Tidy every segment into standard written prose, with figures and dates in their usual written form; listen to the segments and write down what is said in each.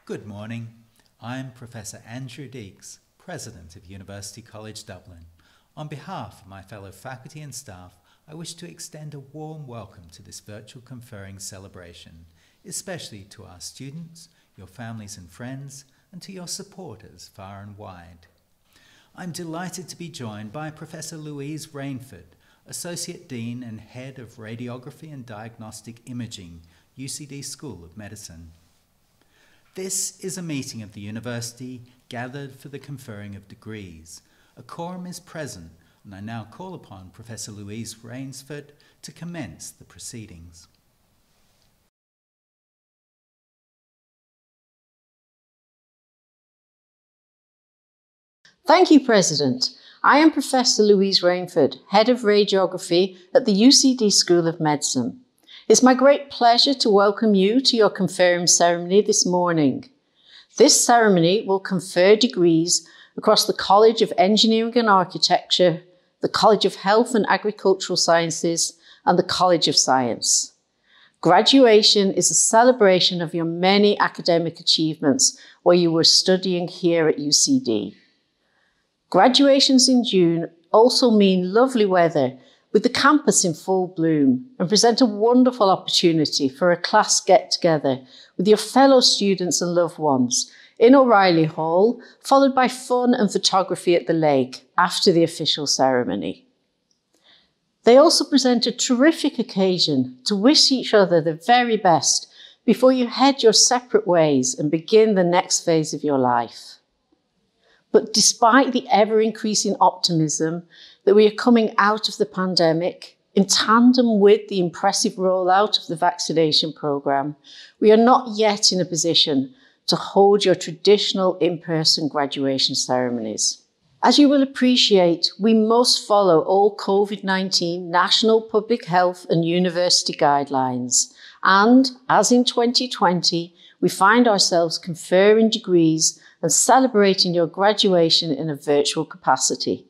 Good morning. I'm Professor Andrew Deeks, President of University College Dublin. On behalf of my fellow faculty and staff, I wish to extend a warm welcome to this virtual conferring celebration, especially to our students, your families and friends, and to your supporters far and wide. I'm delighted to be joined by Professor Louise Rainford, Associate Dean and Head of Radiography and Diagnostic Imaging, UCD School of Medicine. This is a meeting of the university gathered for the conferring of degrees. A quorum is present, and I now call upon Professor Louise Rainford to commence the proceedings. Thank you, President. I am Professor Louise Rainford, Head of Radiography at the UCD School of Medicine. It's my great pleasure to welcome you to your conferring ceremony this morning. This ceremony will confer degrees across the College of Engineering and Architecture, the College of Health and Agricultural Sciences, and the College of Science. Graduation is a celebration of your many academic achievements while you were studying here at UCD. Graduations in June also mean lovely weather with the campus in full bloom and present a wonderful opportunity for a class get-together with your fellow students and loved ones in O'Reilly Hall, followed by fun and photography at the lake after the official ceremony. They also present a terrific occasion to wish each other the very best before you head your separate ways and begin the next phase of your life. But despite the ever-increasing optimism that we are coming out of the pandemic, in tandem with the impressive rollout of the vaccination programme, we are not yet in a position to hold your traditional in-person graduation ceremonies. As you will appreciate, we must follow all COVID-19 national public health and university guidelines. And as in 2020, we find ourselves conferring degrees and celebrating your graduation in a virtual capacity.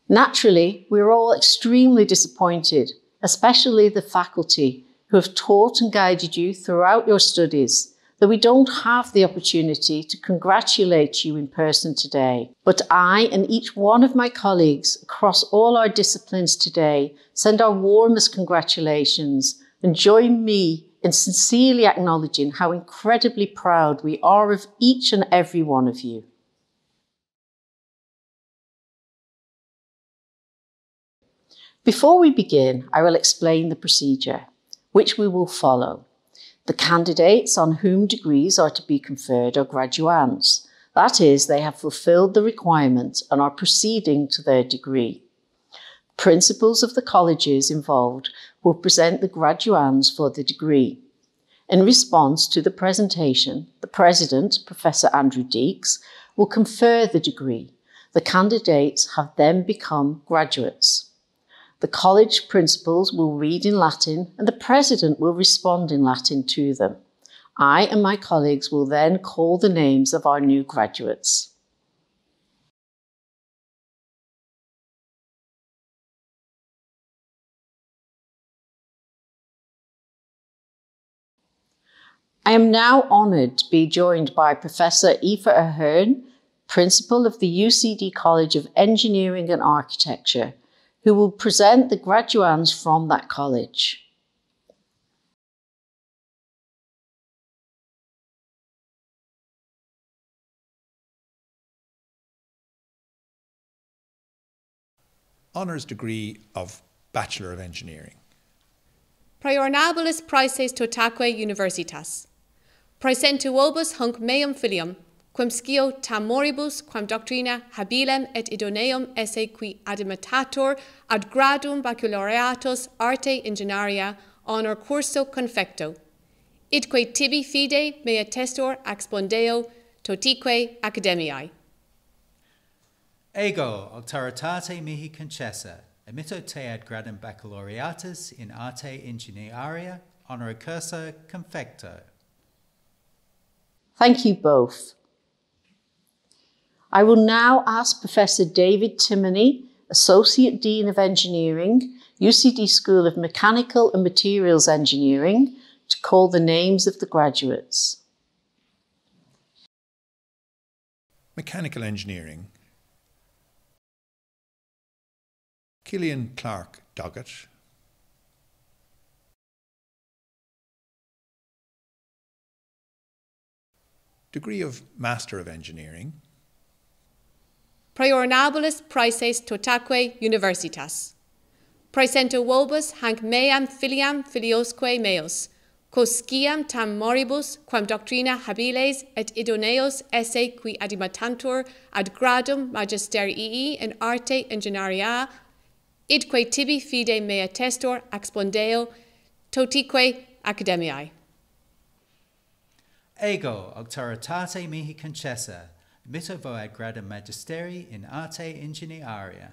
Naturally, we are all extremely disappointed, especially the faculty who have taught and guided you throughout your studies, that we don't have the opportunity to congratulate you in person today. But I and each one of my colleagues across all our disciplines today send our warmest congratulations and join me in sincerely acknowledging how incredibly proud we are of each and every one of you. Before we begin, I will explain the procedure, which we will follow. The candidates on whom degrees are to be conferred are graduands. That is, they have fulfilled the requirement and are proceeding to their degree. Principals of the colleges involved will present the graduands for the degree. In response to the presentation, the President, Professor Andrew Deeks, will confer the degree. The candidates have then become graduates. The college principals will read in Latin and the President will respond in Latin to them. I and my colleagues will then call the names of our new graduates. I am now honoured to be joined by Professor Aoife Ahern, Principal of the UCD College of Engineering and Architecture, who will present the graduands from that college. Honours degree of Bachelor of Engineering. Priornabilis praeses totaque universitas. Praesentuobus hunc meum filium, quem scio tam moribus, quam doctrina habilem et idoneum esse qui adimitator ad gradum baccalaureatus arte ingenieria honor curso confecto. Idque tibi fide mea testor expondeo totique academiae. Ego auctoritate mihi concessa, emitto te ad gradum baccalaureatus in arte ingenieria honor curso confecto. Thank you both. I will now ask Professor David Timoney, Associate Dean of Engineering, UCD School of Mechanical and Materials Engineering, to call the names of the graduates. Mechanical Engineering, Killian Clark Doggett, degree of Master of Engineering, Priornabilis praeses totaque universitas. Praesento vobis hanc meam filiam filiosque meos, quosciam tam moribus quam doctrina habiles et idoneos esse qui adimatantur ad gradum magisterii in arte ingeniaria, idque tibi fide mea testor expondeo totique academiae. Ego auctoritate mihi concessa, mitto voad gradum magisteri in arte ingeniaria.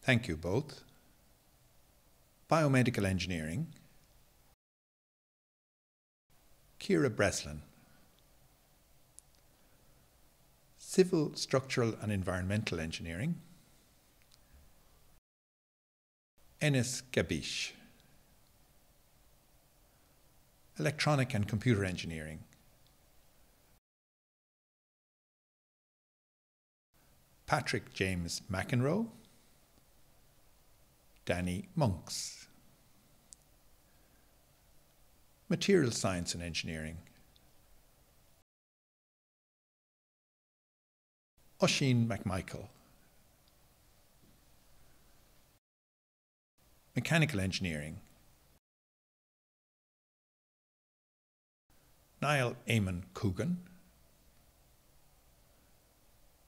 thank you both. Biomedical Engineering, Ciara Breslin, Civil, Structural and Environmental Engineering, Enes Gabish, Electronic and Computer Engineering, Patrick James McEnroe, Danny Monks, Material Science and Engineering, Oisin McMichael, Mechanical Engineering, Niall Eamon Coogan,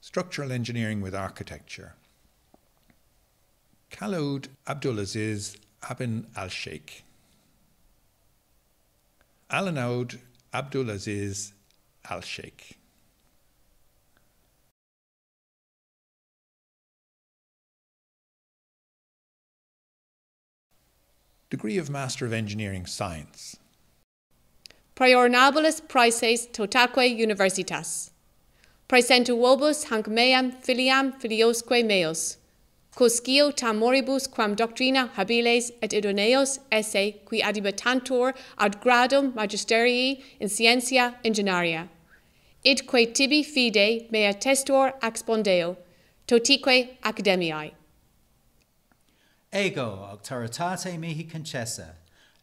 Structural Engineering with Architecture, Khaloud Abdulaziz Abin Al-Sheikh, Alanaud Abdulaziz Al-Sheikh, degree of Master of Engineering Science, Priornabilis praeses totaque universitas. Praesento vobis hanc meam filiam filiosque meos, quoscio tam moribus quam doctrina habiles et idoneos esse qui adibatantur ad gradum magisterii in scientia ingeniaria, idque tibi fide mea testor expondeo, totique academiae. Ego auctoritate mihi concessa,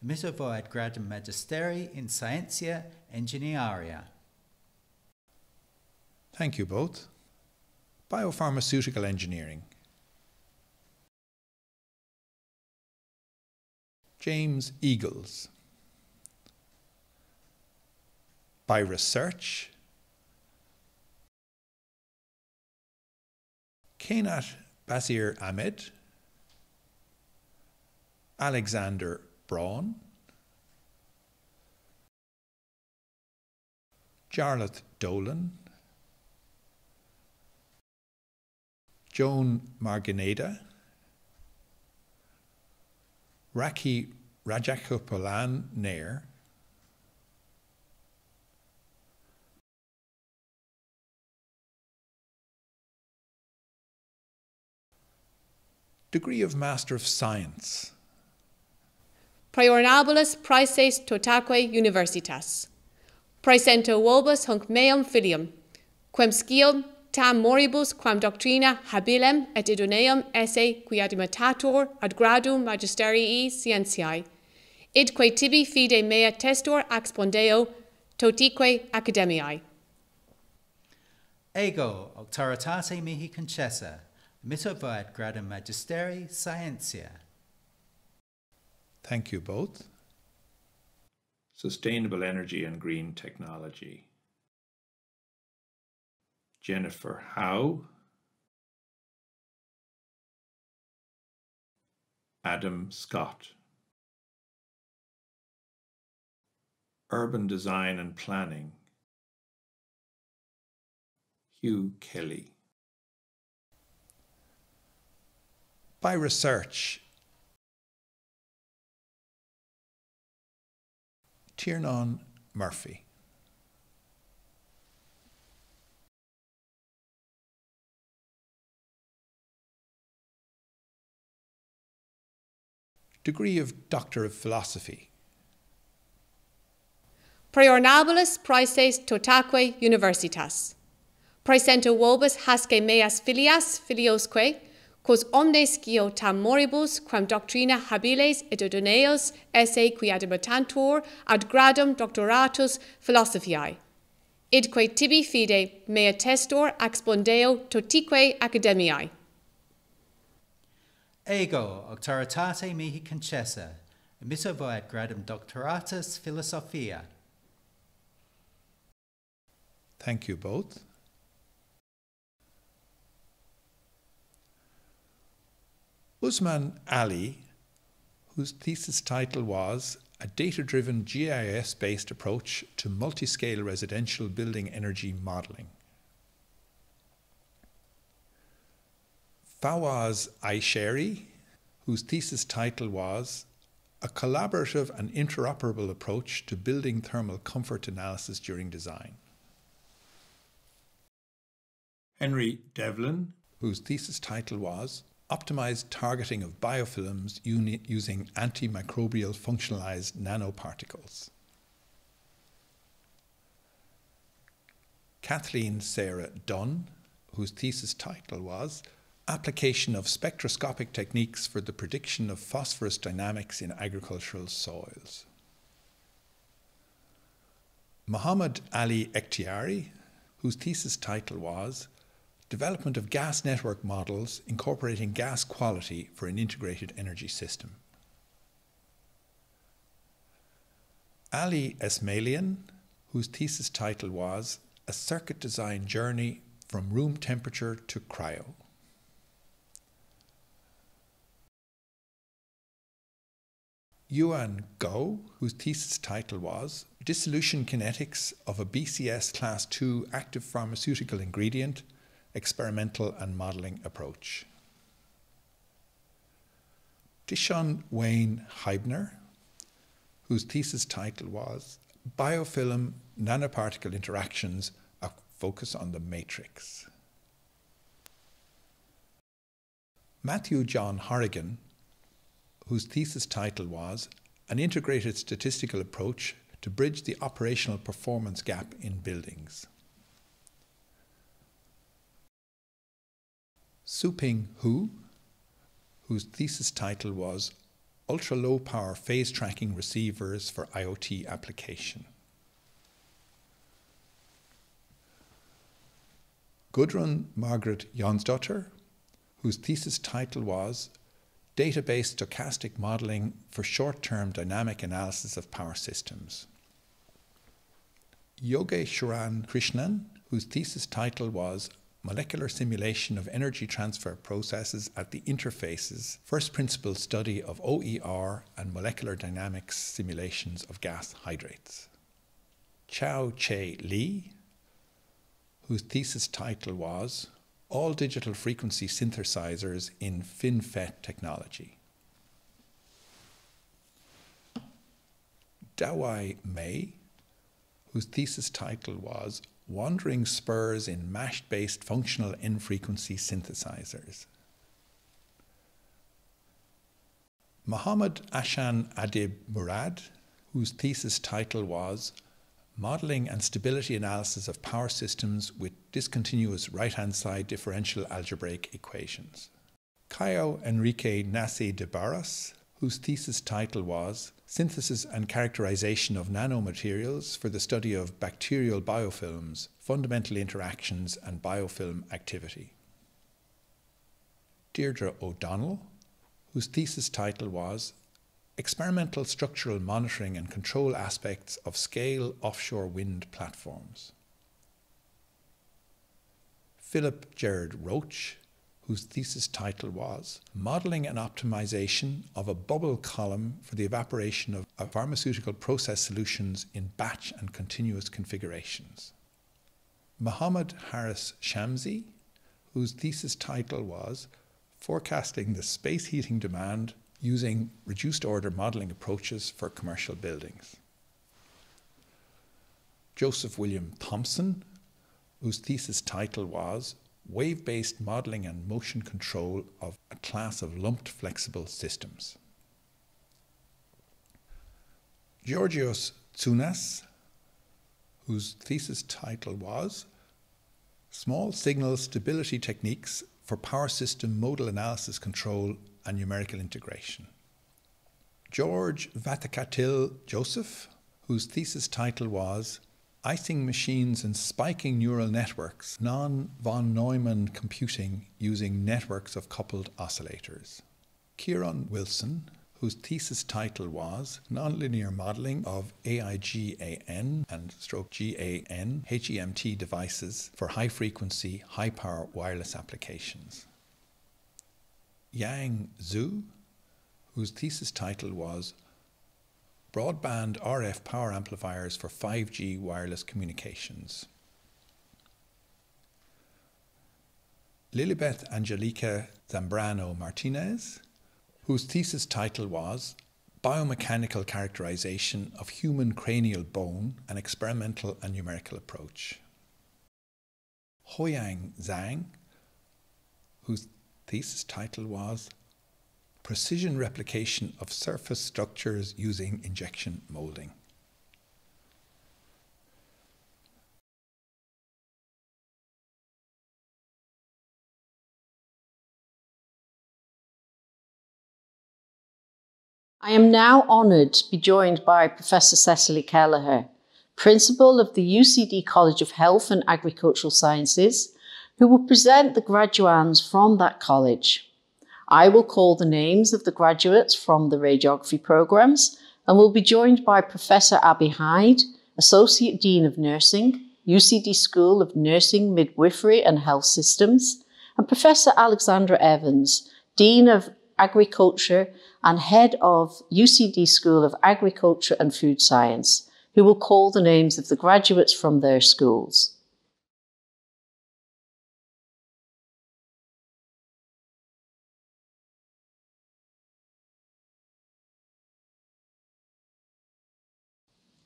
mitto voad gradum magisteri in scientia ingeniaria. thank you both. Biopharmaceutical Engineering, James Eagles, by Research, Kainat Basir Ahmed, Alexander Braun, Jarlath Dolan, Joan Margineda, Raki Rajakopalan Nair, degree of Master of Science, Priornabilis praeses totaque universitas. Praesento vobis hunc meum filium, quem scium tam moribus quam doctrina habilem et idoneum esse qui adimitator ad gradum magisterii scientiae, idque tibi fide mea testor expondeo, totique academiae. Ego auctoritate mihi concessa, mitto voad gradum magisteri scientia. thank you both. Sustainable Energy and Green Technology, Jennifer Howe, Adam Scott, Urban Design and Planning, Hugh Kelly, By Research, Tiernan Murphy, degree of Doctor of Philosophy, Priornabulis praeses totaque universitas. Praesento vobis hasce meas filias filiosque, quos omnes scio tam moribus quam doctrina habiles et idoneos esse qui admitantur ad gradum doctoratus philosophiae. Idque tibi fide mea testor expondeo totique academiae. Ego auctoritate mihi concessa, emisso voet gradum doctoratus philosophia. Thank you both. Usman Ali, whose thesis title was A Data-Driven GIS-Based Approach to Multiscale Residential Building Energy Modeling. Fawaz Aisheri, whose thesis title was A Collaborative and Interoperable Approach to Building Thermal Comfort Analysis During Design. Henry Devlin, whose thesis title was Optimized Targeting of Biofilms Using Antimicrobial Functionalized Nanoparticles. Kathleen Sarah Dunn, whose thesis title was Application of Spectroscopic Techniques for the Prediction of Phosphorus Dynamics in Agricultural Soils. Muhammad Ali Ekhtiari, whose thesis title was Development of Gas Network Models Incorporating Gas Quality for an Integrated Energy System. Ali Esmailian, whose thesis title was A Circuit Design Journey from Room Temperature to Cryo. Yuan Gou, whose thesis title was Dissolution Kinetics of a BCS Class II Active Pharmaceutical Ingredient, Experimental and Modeling Approach. Dishon Wayne Heibner, whose thesis title was Biofilm Nanoparticle Interactions, a Focus on the Matrix. Matthew John Horrigan, whose thesis title was An Integrated Statistical Approach to Bridge the Operational Performance Gap in Buildings. Suping Hu, whose thesis title was Ultra-Low Power Phase Tracking Receivers for IoT Application. Gudrun Margaret Jonsdotter, whose thesis title was Database Stochastic Modeling for Short-Term Dynamic Analysis of Power Systems. Yogeshwaran Krishnan, whose thesis title was Molecular Simulation of Energy Transfer Processes at the Interfaces, First Principle Study of OER and Molecular Dynamics Simulations of Gas Hydrates. Chao Che Li, whose thesis title was All Digital Frequency Synthesizers in FinFET Technology. Dawai Mei, whose thesis title was Wandering Spurs in Mesh-Based Functional N-Frequency Synthesizers. Mohammad Ashan Adib Murad, whose thesis title was Modeling and Stability Analysis of Power Systems with Discontinuous Right-Hand Side Differential Algebraic Equations. Caio Enrique Nasi de Barros, whose thesis title was Synthesis and Characterization of Nanomaterials for the Study of Bacterial Biofilms, Fundamental Interactions and Biofilm Activity. Deirdre O'Donnell, whose thesis title was Experimental Structural Monitoring and Control Aspects of Scale Offshore Wind Platforms. Philip Gerard Roach, whose thesis title was Modeling and Optimization of a Bubble Column for the Evaporation of Pharmaceutical Process Solutions in Batch and Continuous Configurations. Muhammad Haris Shamsi, whose thesis title was Forecasting the Space Heating Demand Using Reduced Order Modeling Approaches for Commercial Buildings. Joseph William Thompson, whose thesis title was Wave-Based Modeling and Motion Control of a Class of Lumped Flexible Systems. Georgios Tsounas, whose thesis title was Small Signal Stability Techniques for Power System Modal Analysis Control and Numerical Integration. George Vatikatil Joseph, whose thesis title was Icing Machines and Spiking Neural Networks, Non-von Neumann Computing Using Networks of Coupled Oscillators. Kieran Wilson, whose thesis title was Nonlinear Modelling of AIGAN and GAN HEMT Devices for High-Frequency, High-Power Wireless Applications. Yang Zhu, whose thesis title was Broadband RF Power Amplifiers for 5G Wireless Communications. Lilibeth Angelica Zambrano Martinez, whose thesis title was Biomechanical Characterization of Human Cranial Bone, an Experimental and Numerical Approach. Hoyang Zhang, whose thesis title was Precision Replication of Surface Structures Using Injection Molding. I am now honoured to be joined by Professor Cecily Kelleher, Principal of the UCD College of Health and Agricultural Sciences, who will present the graduands from that college. I will call the names of the graduates from the radiography programmes and will be joined by Professor Abby Hyde, Associate Dean of Nursing, UCD School of Nursing, Midwifery and Health Systems, and Professor Alexandra Evans, Dean of Agriculture and Head of UCD School of Agriculture and Food Science, who will call the names of the graduates from their schools.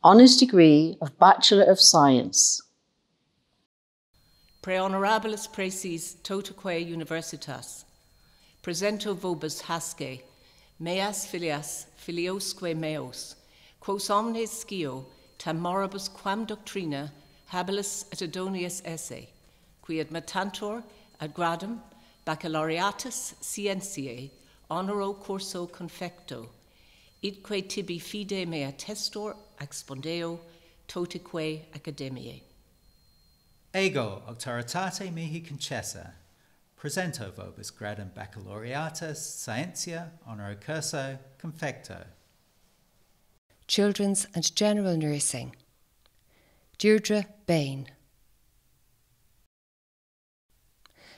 Honours degree of Bachelor of Science. Pre honorabilis praeses totaque universitas. Presento vobis hasce, meas filias filiosque meos, quos omnes scio tam moribus quam doctrina habilis et idonius esse, qui ad matantor ad gradum baccalaureatus scientiae honoro curso confecto, idque tibi fide mea testor expondeo totique academiae. Ego auctoritate mihi concessa, presento vobis gradum baccalaureatus scientia honoro curso confecto. Children's and General Nursing. Deirdre Bain.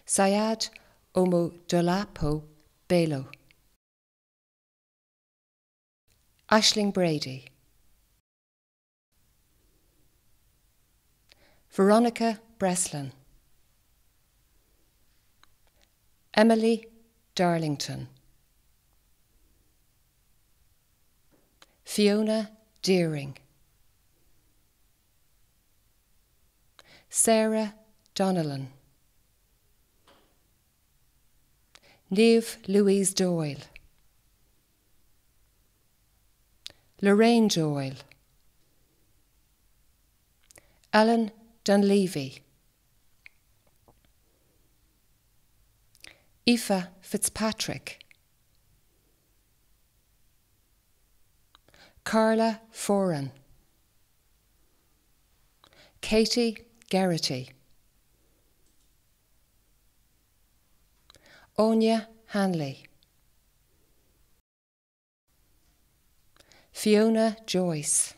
Syed Omo Dolapo Belo. Aisling Brady. Veronica Breslin. Emily Darlington. Fiona Deering. Sarah Donnellan. Niamh Louise Doyle. Lorraine Doyle. Alan Dunleavy. Aoife Fitzpatrick. Carla Foran. Katie Geraghty. Anya Hanley. Fiona Joyce.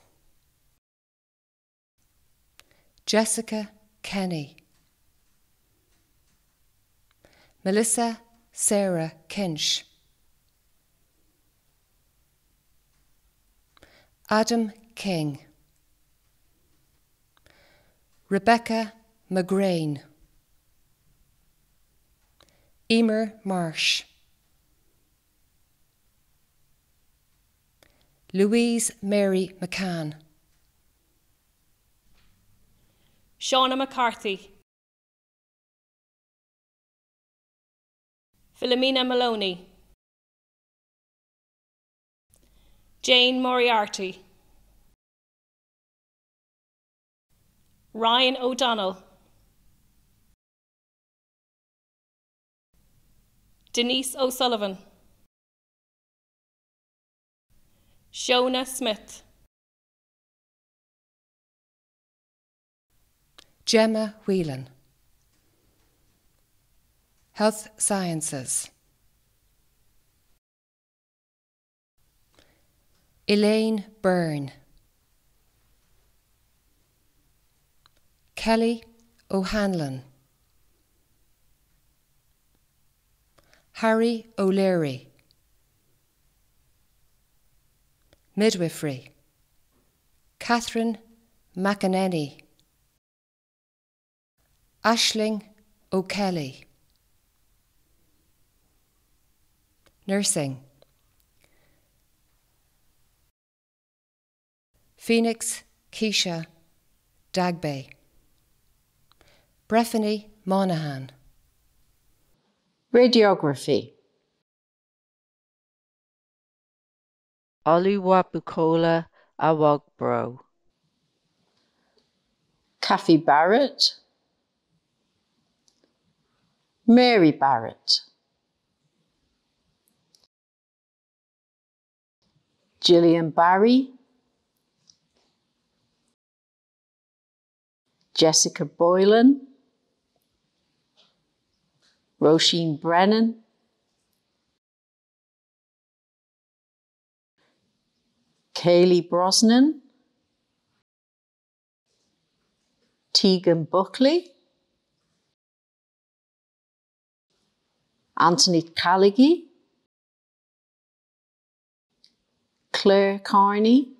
Jessica Kenny. Melissa Sarah Kinch. Adam King. Rebecca McGrain. Emer Marsh. Louise Mary McCann. Shauna McCarthy. Philomena Maloney. Jane Moriarty. Ryan O'Donnell, Denise O'Sullivan, Shona Smith, Gemma Whelan. Health Sciences. Elaine Byrne. Kelly O'Hanlon. Harry O'Leary. Midwifery. Catherine McEnany. Aisling O'Kelly. Nursing. Phoenix Keisha Dagbay. Breffany Monaghan. Radiography. Oluwabukola Awogbro. Kathy Barrett. Mary Barrett. Gillian Barry. Jessica Boylan. Roisin Brennan. Kaylee Brosnan. Tegan Buckley. Anthony Callaghy. Claire Carney.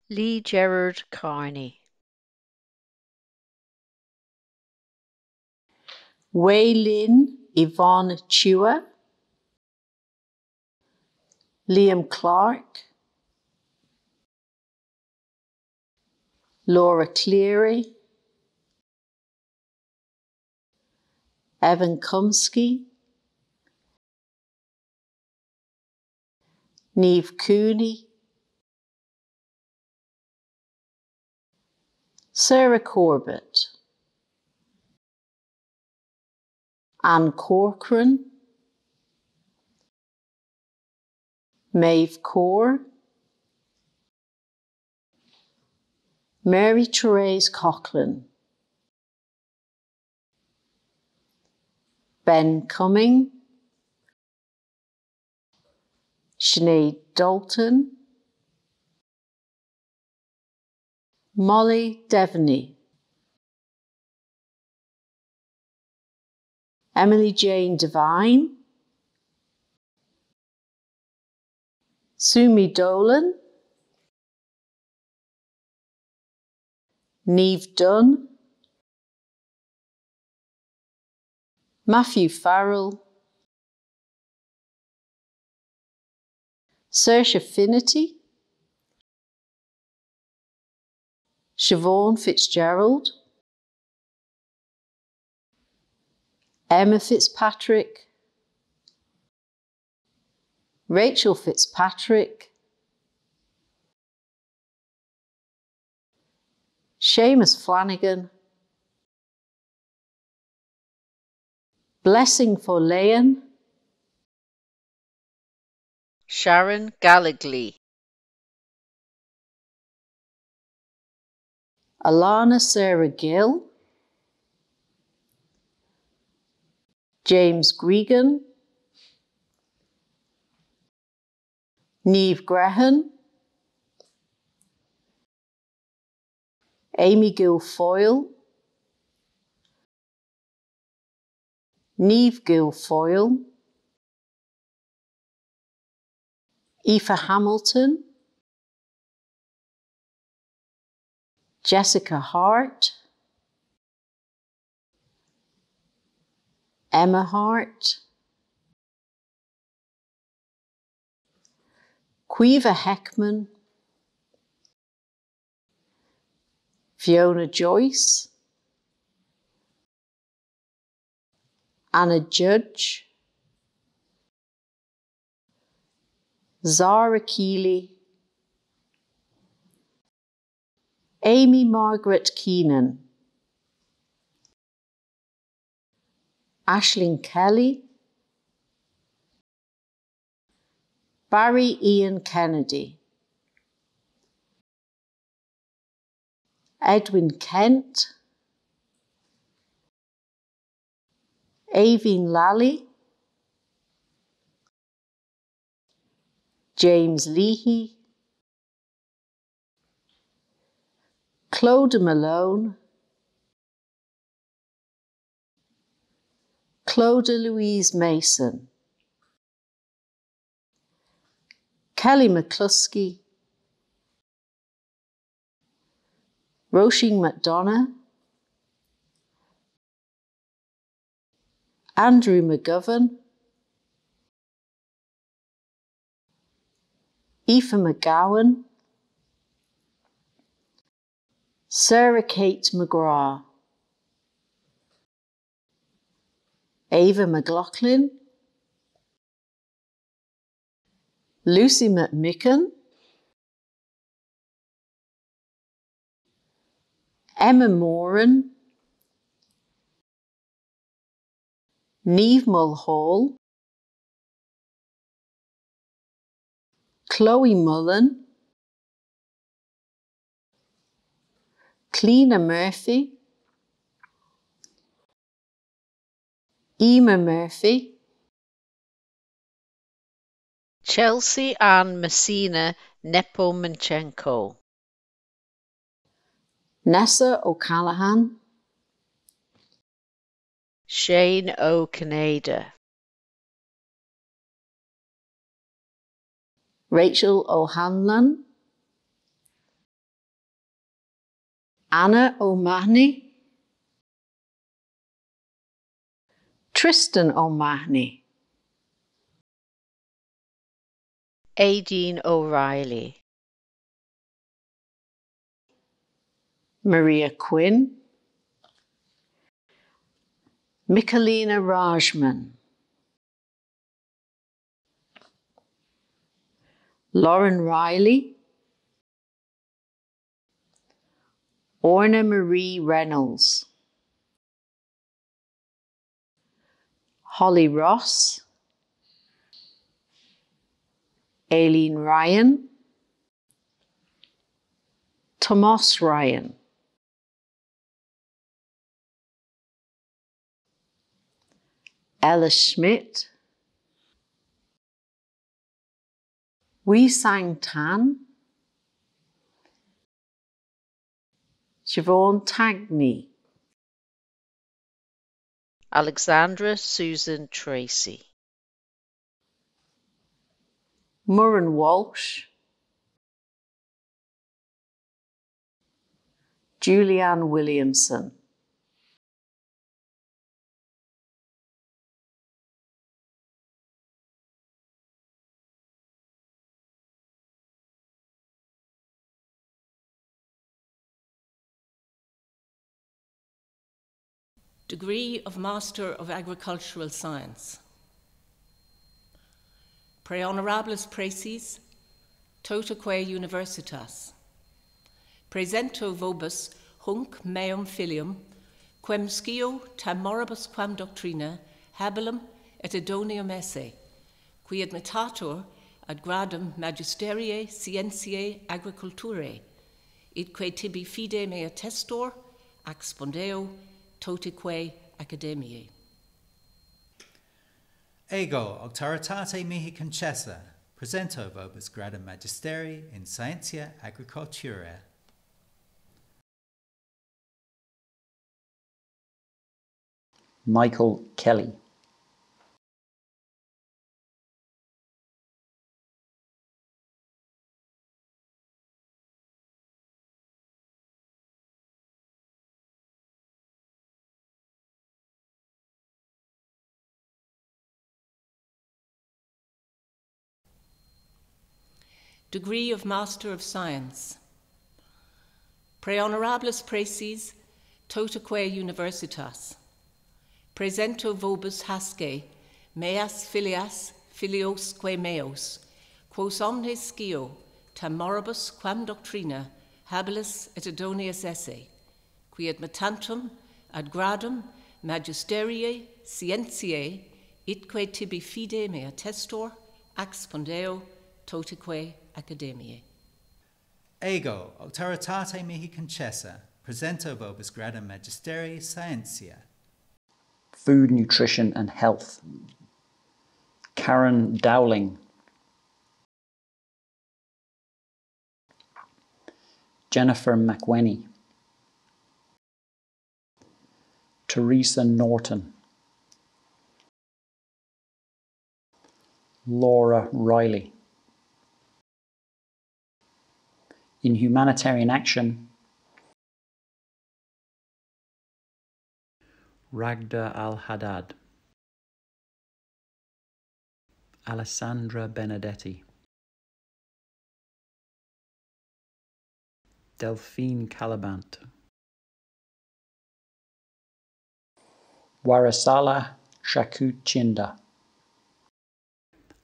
Lee Gerard Carney. Wei Lin Yvonne Chua. Liam Clark. Laura Cleary. Evan Kumsky. Niamh Cooney. Sarah Corbett. Anne Corcoran. Maeve Kaur. Mary Therese Coughlin. Ben Cumming. Sinead Dalton. Molly Devaney. Emily Jane Devine. Sumi Dolan. Niamh Dunn. Matthew Farrell. Saoirse Finity. Siobhan Fitzgerald. Emma Fitzpatrick. Rachel Fitzpatrick. Seamus Flanagan. Blessing Folleyan. Sharon Gallagly. Alana Sarah Gill. James Gregan. Niamh Grehan. Amy Guilfoyle. Niamh Guilfoyle. Aoife Hamilton. Jessica Hart. Emma Hart. Quiva Heckman. Fiona Joyce. Anna Judge. Zara Keeley. Amy Margaret Keenan, Aisling Kelly, Barry Ian Kennedy, Edwin Kent, Aveen Lally, James Leahy, Clodagh Malone, Clodagh Louise Mason, Kelly McCluskey, Roisin McDonough, Andrew McGovern, Aoife McGowan, Sarah Kate McGrath, Ava McLaughlin, Lucy McMicken, Emma Moran, Niamh Mulhall, Chloe Mullen, Cleena Murphy, Emma Murphy, Chelsea Ann Messina Nepomuchenko, Nessa O'Callaghan, Shane O'Canada, Rachel O'Hanlon, Anna O'Mahony, Tristan O'Mahony, Aideen O'Reilly, Maria Quinn, Michelina Rajman, Lauren Riley, Orna Marie Reynolds, Holly Ross, Aileen Ryan, Tomas Ryan, Ella Schmidt, Wee Sang Tan, Siobhan Tagney, Alexandra Susan Tracy, Murren Walsh, Julianne Williamson, Degree of Master of Agricultural Science. Pre honorables praeses, totaque universitas. Presento vobis hunc meum filium, quem scio tam moribus quam doctrina habilum et idonium esse, qui admitator ad gradum magisteriae scientiae agriculturae, idque tibi fide mea testor, expondeo totique academiae. Ego auctoritate mihi concessa, presento vobis gradum magisteri in scientia agriculturae. Michael Kelly. Degree of Master of Science. Pre honorables praeses, totaque universitas. Presento vobis hasce, meas filias filiosque meos, quos omnes scio tam moribus quam doctrina habilis et idonius esse, qui ad mutantum ad gradum magisteriae scientiae itque tibi fide mea testor expondeo totique academiae. Ego, auctoritate mihi concessa, presento vobis gradum magisterii scientia. Food, Nutrition and Health. Karen Dowling. Jennifer McWhenny. Teresa Norton. Laura Riley. In Humanitarian Action, Ragda Al-Haddad. Alessandra Benedetti. Delphine Calabant. Warasala Shakut Chinda.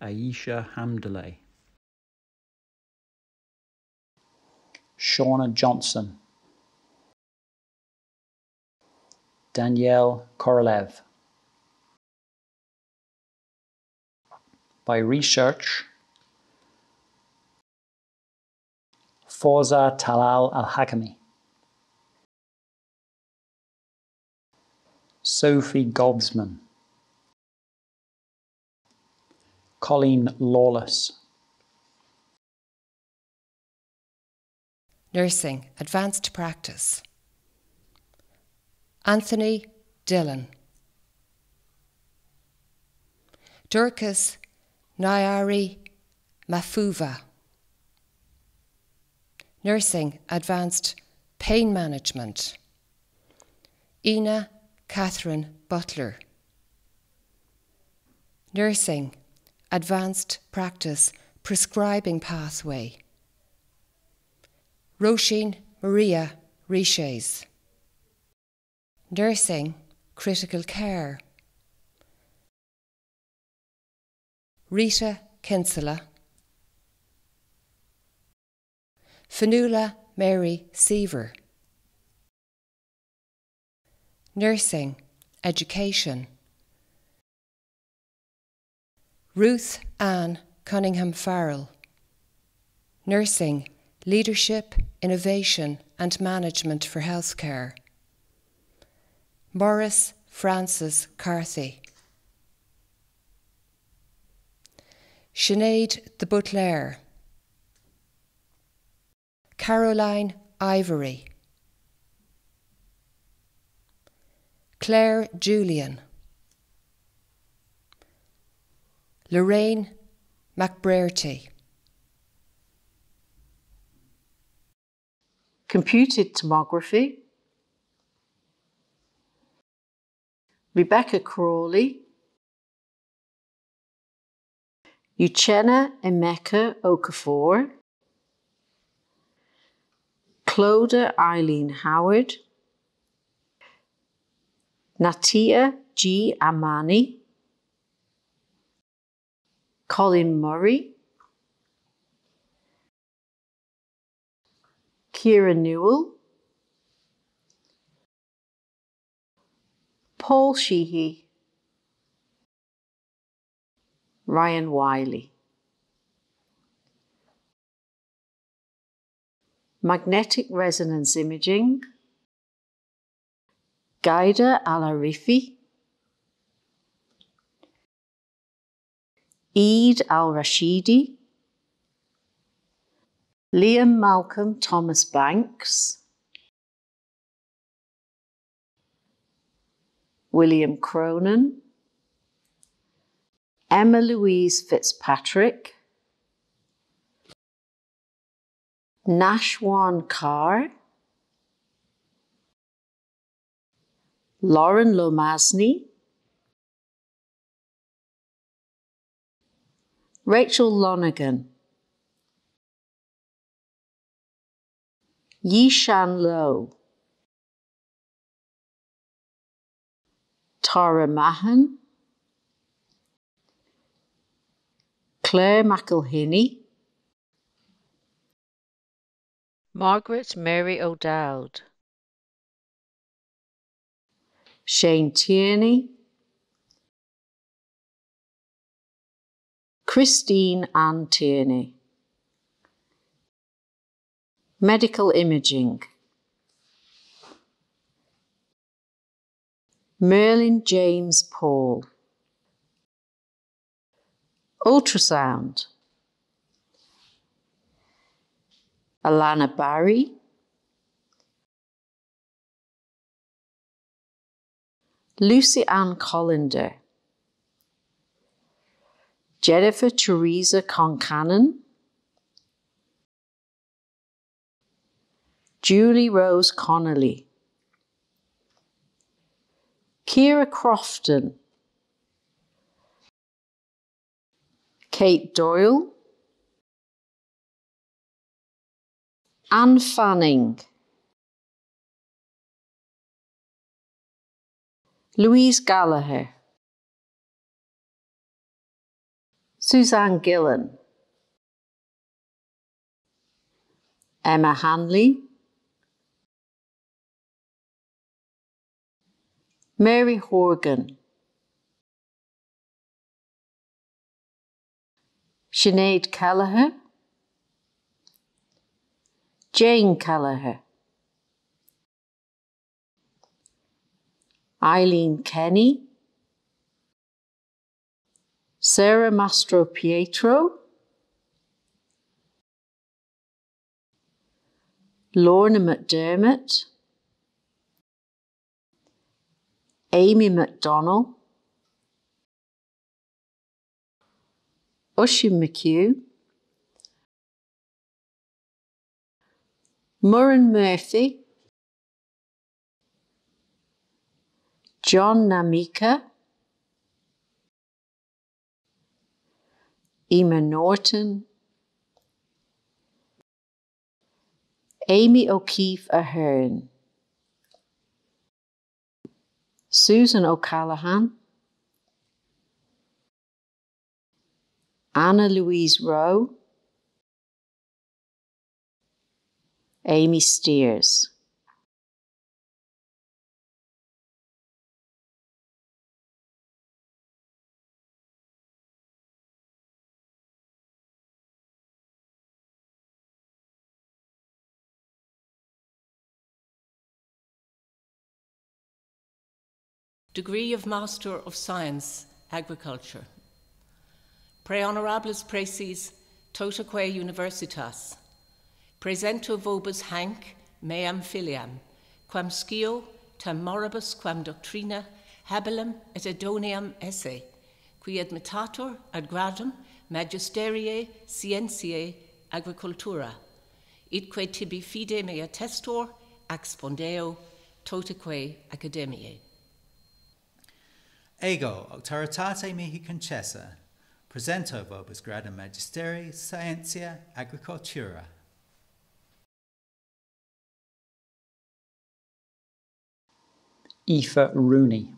Aisha Hamdaleh. Shauna Johnson. Danielle Korolev. By research, Fawza Talal Al-Hakami. Sophie Gobsman. Colleen Lawless. Nursing, Advanced Practice. Anthony Dillon. Durkas Nyari Mafuva. Nursing, Advanced Pain Management. Ina Catherine Butler. Nursing, Advanced Practice Prescribing Pathway. Roisin Maria Riches. Nursing, Critical Care. Rita Kinsella. Fanula Mary Seaver. Nursing, Education. Ruth Ann Cunningham Farrell. Nursing, Leadership, Innovation and Management for Healthcare. Morris Francis Carthy. Sinead de Butler. Caroline Ivory. Claire Julian. Lorraine McBrearty. Computed tomography, Rebecca Crawley, Uchenna Emeka Okafor, Clodagh Eileen Howard, Natia G. Amani, Colin Murray, Ciara Newell, Paul Sheehy, Ryan Wiley. Magnetic resonance imaging, Gaida Al-Arifi, Eid Al-Rashidi, Liam Malcolm Thomas Banks, William Cronin, Emma Louise Fitzpatrick, Nashwan Carr, Lauren Lomasney, Rachel Lonergan, Yishan Lowe, Tara Mahan, Claire McElhinney, Margaret Mary O'Dowd, Shane Tierney, Christine Ann Tierney. Medical imaging. Merlin James Paul. Ultrasound. Alana Barry. Lucy Ann Collender. Jennifer Teresa Concannon. Julie Rose Connolly. Kira Crofton. Kate Doyle. Anne Fanning. Louise Gallagher. Suzanne Gillen. Emma Hanley. Mary Horgan. Sinead Kelleher. Jane Kelleher. Eileen Kenny. Sarah Mastro Pietro. Lorna McDermott. Amy McDonnell. Ushie McHugh. Murren Murphy. John Namika. Emma Norton. Amy O'Keefe Ahern. Susan O'Callaghan. Anna Louise Rowe. Amy Steers. Degree of Master of Science, Agriculture. Pre honorables preces totaque universitas. Presento vobis hanc meam filiam, quam scio tam moribus quam doctrina habilem et idoneam esse, qui admitator ad gradum magisteriae scientiae agricultura, idque tibi fide mea testor expondeo totaque academiae. Ego auctoritate mihi concessa, presento vobis gradum magisteri scientia agricultura. Aoife Rooney.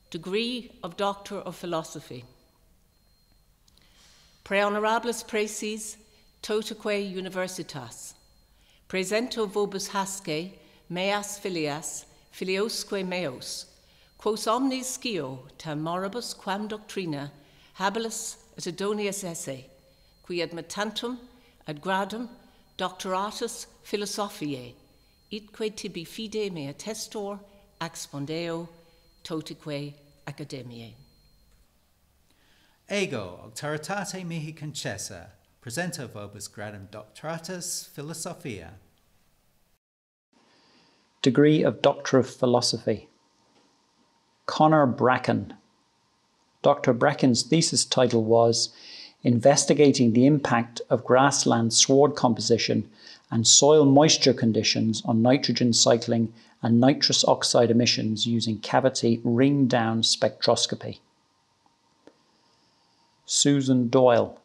Degree of Doctor of Philosophy. Pre honorables preces totaque universitas. Presento vobis hasce meas filias filiosque meos, quos omnes scio tam moribus quam doctrina habilis et idonius esse, qui admittantum ad gradum doctoratus philosophiae, itque tibi fide mea testor expondeo totaque academiae. Ego auctoritate mihi concessa, presento vobis gradum doctoratus philosophia. Degree of Doctor of Philosophy. Conor Bracken. Dr. Bracken's thesis title was Investigating the Impact of Grassland Sward Composition and Soil Moisture Conditions on Nitrogen Cycling and Nitrous Oxide Emissions using Cavity Ring-Down Spectroscopy. Susan Doyle.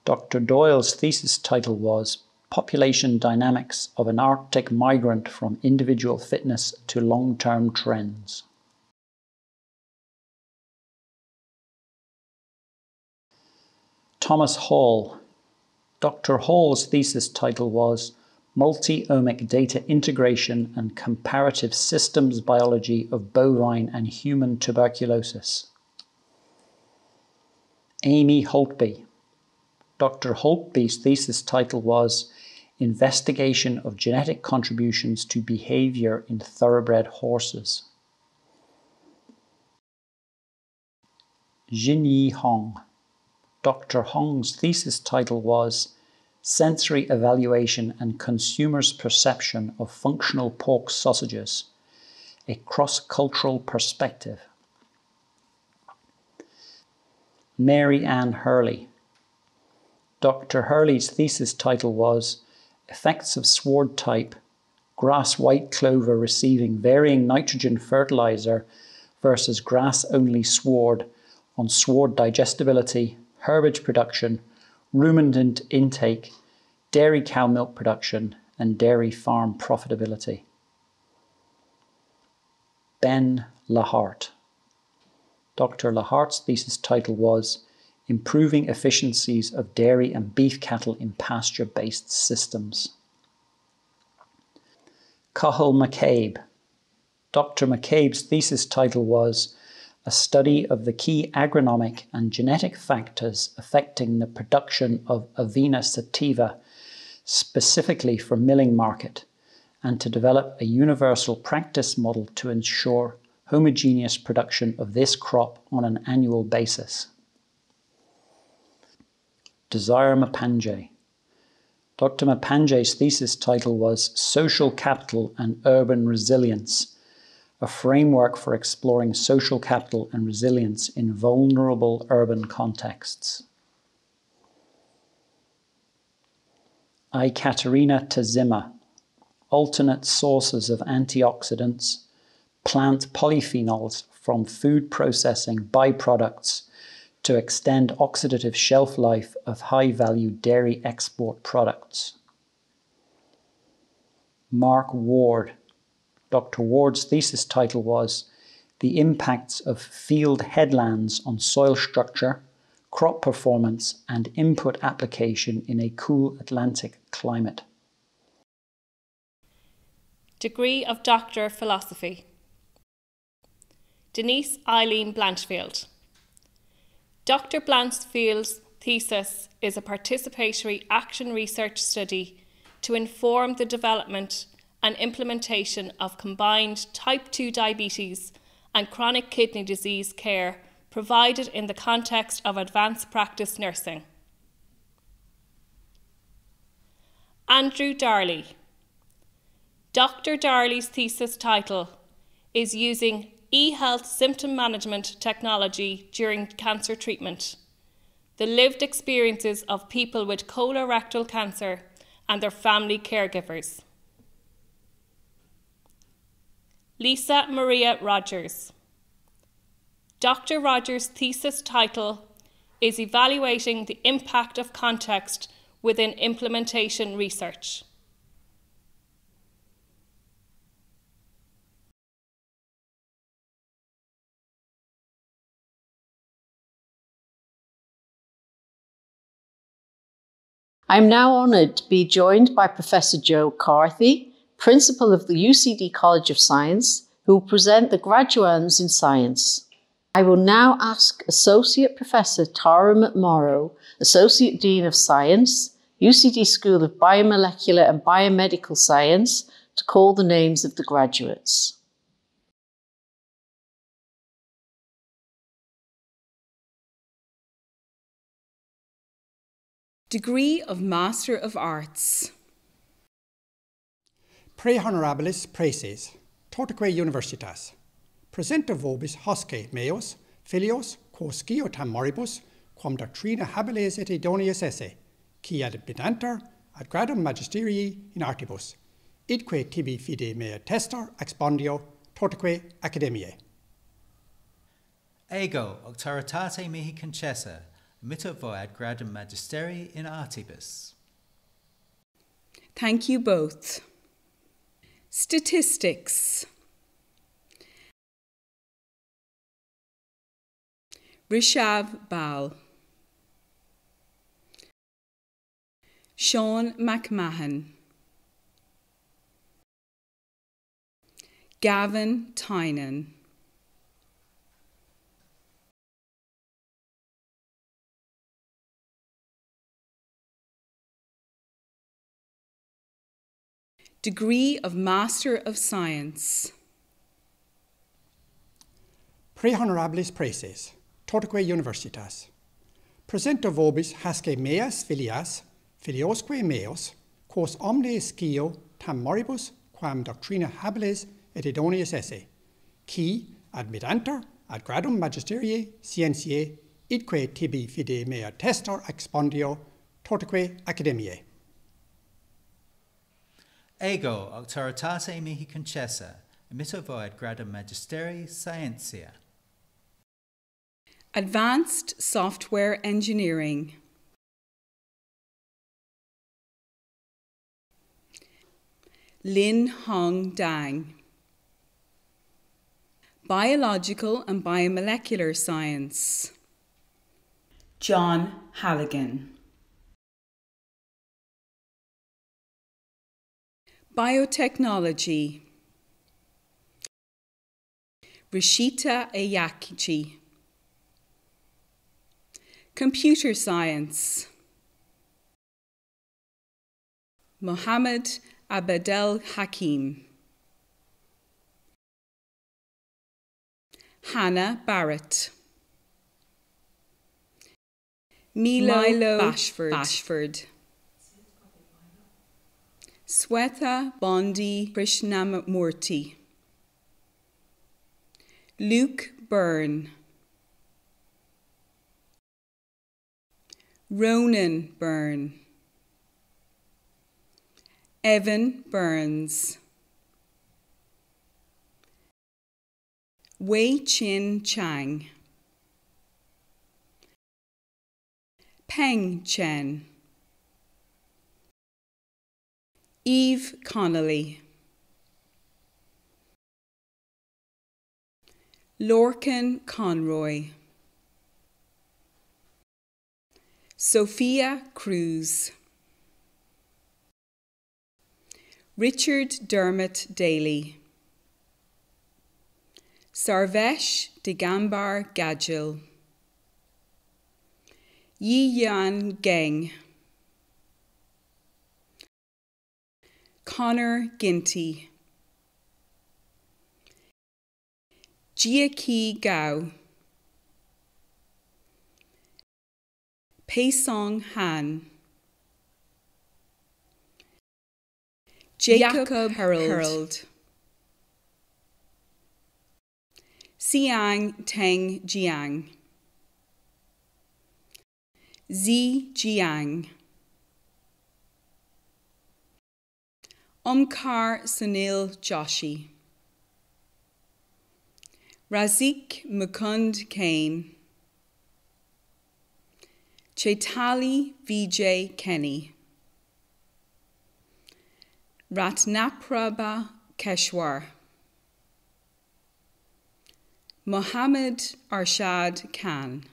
Dr. Doyle's thesis title was population dynamics of an Arctic migrant from individual fitness to long-term trends. Thomas Hall. Dr. Hall's thesis title was Multi-omic Data Integration and Comparative Systems Biology of Bovine and Human Tuberculosis. Amy Holtby. Dr. Holtby's thesis title was Investigation of Genetic Contributions to Behavior in Thoroughbred Horses. Jinyi Hong. Dr. Hong's thesis title was Sensory Evaluation and Consumers' Perception of Functional Pork Sausages, a Cross-Cultural Perspective. Mary Ann Hurley. Dr. Hurley's thesis title was Effects of Sward Type, Grass White Clover Receiving Varying Nitrogen Fertilizer versus Grass-Only Sward on Sward Digestibility, Herbage Production, Ruminant Intake, Dairy Cow Milk Production, and Dairy Farm Profitability. Ben Lahart. Dr. Lahart's thesis title was Improving Efficiencies of Dairy and Beef Cattle in Pasture-Based Systems. Cathal McCabe. Dr. McCabe's thesis title was A Study of the Key Agronomic and Genetic Factors Affecting the Production of Avena sativa, specifically for milling market, and to develop a universal practice model to ensure homogeneous production of this crop on an annual basis. Desire Mapanjay. Dr. Mapanjay's thesis title was Social Capital and Urban Resilience, a framework for exploring social capital and resilience in vulnerable urban contexts. Katerina Tazima. Alternate sources of antioxidants, plant polyphenols from food processing byproducts to extend oxidative shelf life of high-value dairy export products. Mark Ward. Dr. Ward's thesis title was The Impacts of Field Headlands on Soil Structure, Crop Performance and Input Application in a Cool Atlantic Climate. Degree of Doctor of Philosophy. Denise Eileen Blanchfield. Dr. Blanchfield's thesis is a participatory action research study to inform the development and implementation of combined type 2 diabetes and chronic kidney disease care provided in the context of advanced practice nursing. Andrew Darley. Dr. Darley's thesis title is Using e-health symptom management technology during cancer treatment, the lived experiences of people with colorectal cancer and their family caregivers. Lisa Maria Rogers. Dr. Rogers' thesis title is Evaluating the Impact of Context within Implementation Research. I am now honoured to be joined by Professor Joe Carthy, Principal of the UCD College of Science, who will present the graduands in science. I will now ask Associate Professor Tara McMorrow, Associate Dean of Science, UCD School of Biomolecular and Biomedical Science, to call the names of the graduates. Degree of Master of Arts. Pre honorabilis praeses, totaque universitas, presenter vobis hosce meos, filios, quos sciotam moribus, quam doctrina habilis et idonius esse, qui ad bidanter ad gradum magisterii in artibus, idque tibi fide mea testar expondio totaque academiae. Ego auctoritate mihi concessa, mittet vo ad gradum magisterii in artibus. Thank you both. Statistics. Rishav Bal. Sean McMahon. Gavin Tynan. Degree of Master of Science. Pre honorables praeses, totaque universitas. Presenter vobis hasce meas filias, filiosque meos, quos omnes scio tam moribus quam doctrina habilis et idonius esse, qui admittanter ad gradum magisterie scientiae idque tibi fide mea testor expondio totaque academiae. Ego auctoritate mihi concessa, emitto void gradum magisterii scientia. Advanced Software Engineering. Lin Hong Dang. Biological and Biomolecular Science. John Halligan. Biotechnology. Rishita Ayakichi. Computer Science. Mohammed Abedel Hakim. Hannah Barrett. Milo Bashford. Swetha Bondi Krishnamurti. Luke Byrne. Ronan Byrne. Evan Burns. Wei Chin Chang. Peng Chen. Eve Connolly. Lorcan Conroy. Sophia Cruz. Richard Dermot Daly. Sarvesh Digambar Gadgil. Yi Yan Geng. Connor Ginty. Jiaki Gao. Paisong Han. Jacob Harold. Xiang Teng Jiang. Zi Jiang. Omkar Sunil Joshi. Razik Mukund Kane. Chaitali Vijay Kenny. Ratnaprabha Keshwar. Mohammed Arshad Khan.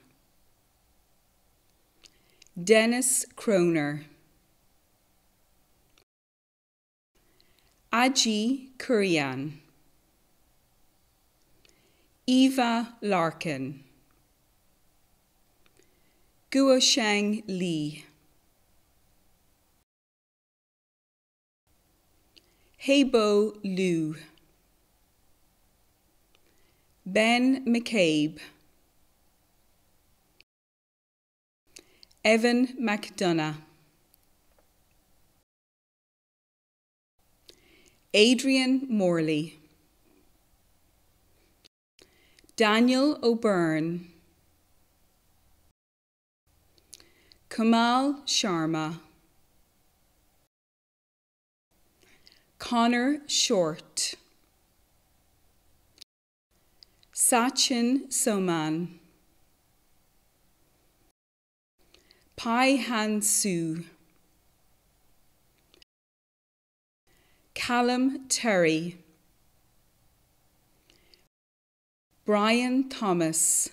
Dennis Kroner. Aji Kurian. Eva Larkin. Guosheng Li. Heibo Liu. Ben McCabe. Evan McDonough. Adrian Morley. Daniel O'Byrne. Kamal Sharma. Connor Short. Sachin Soman. Pai Han Su. Callum Terry, Brian Thomas,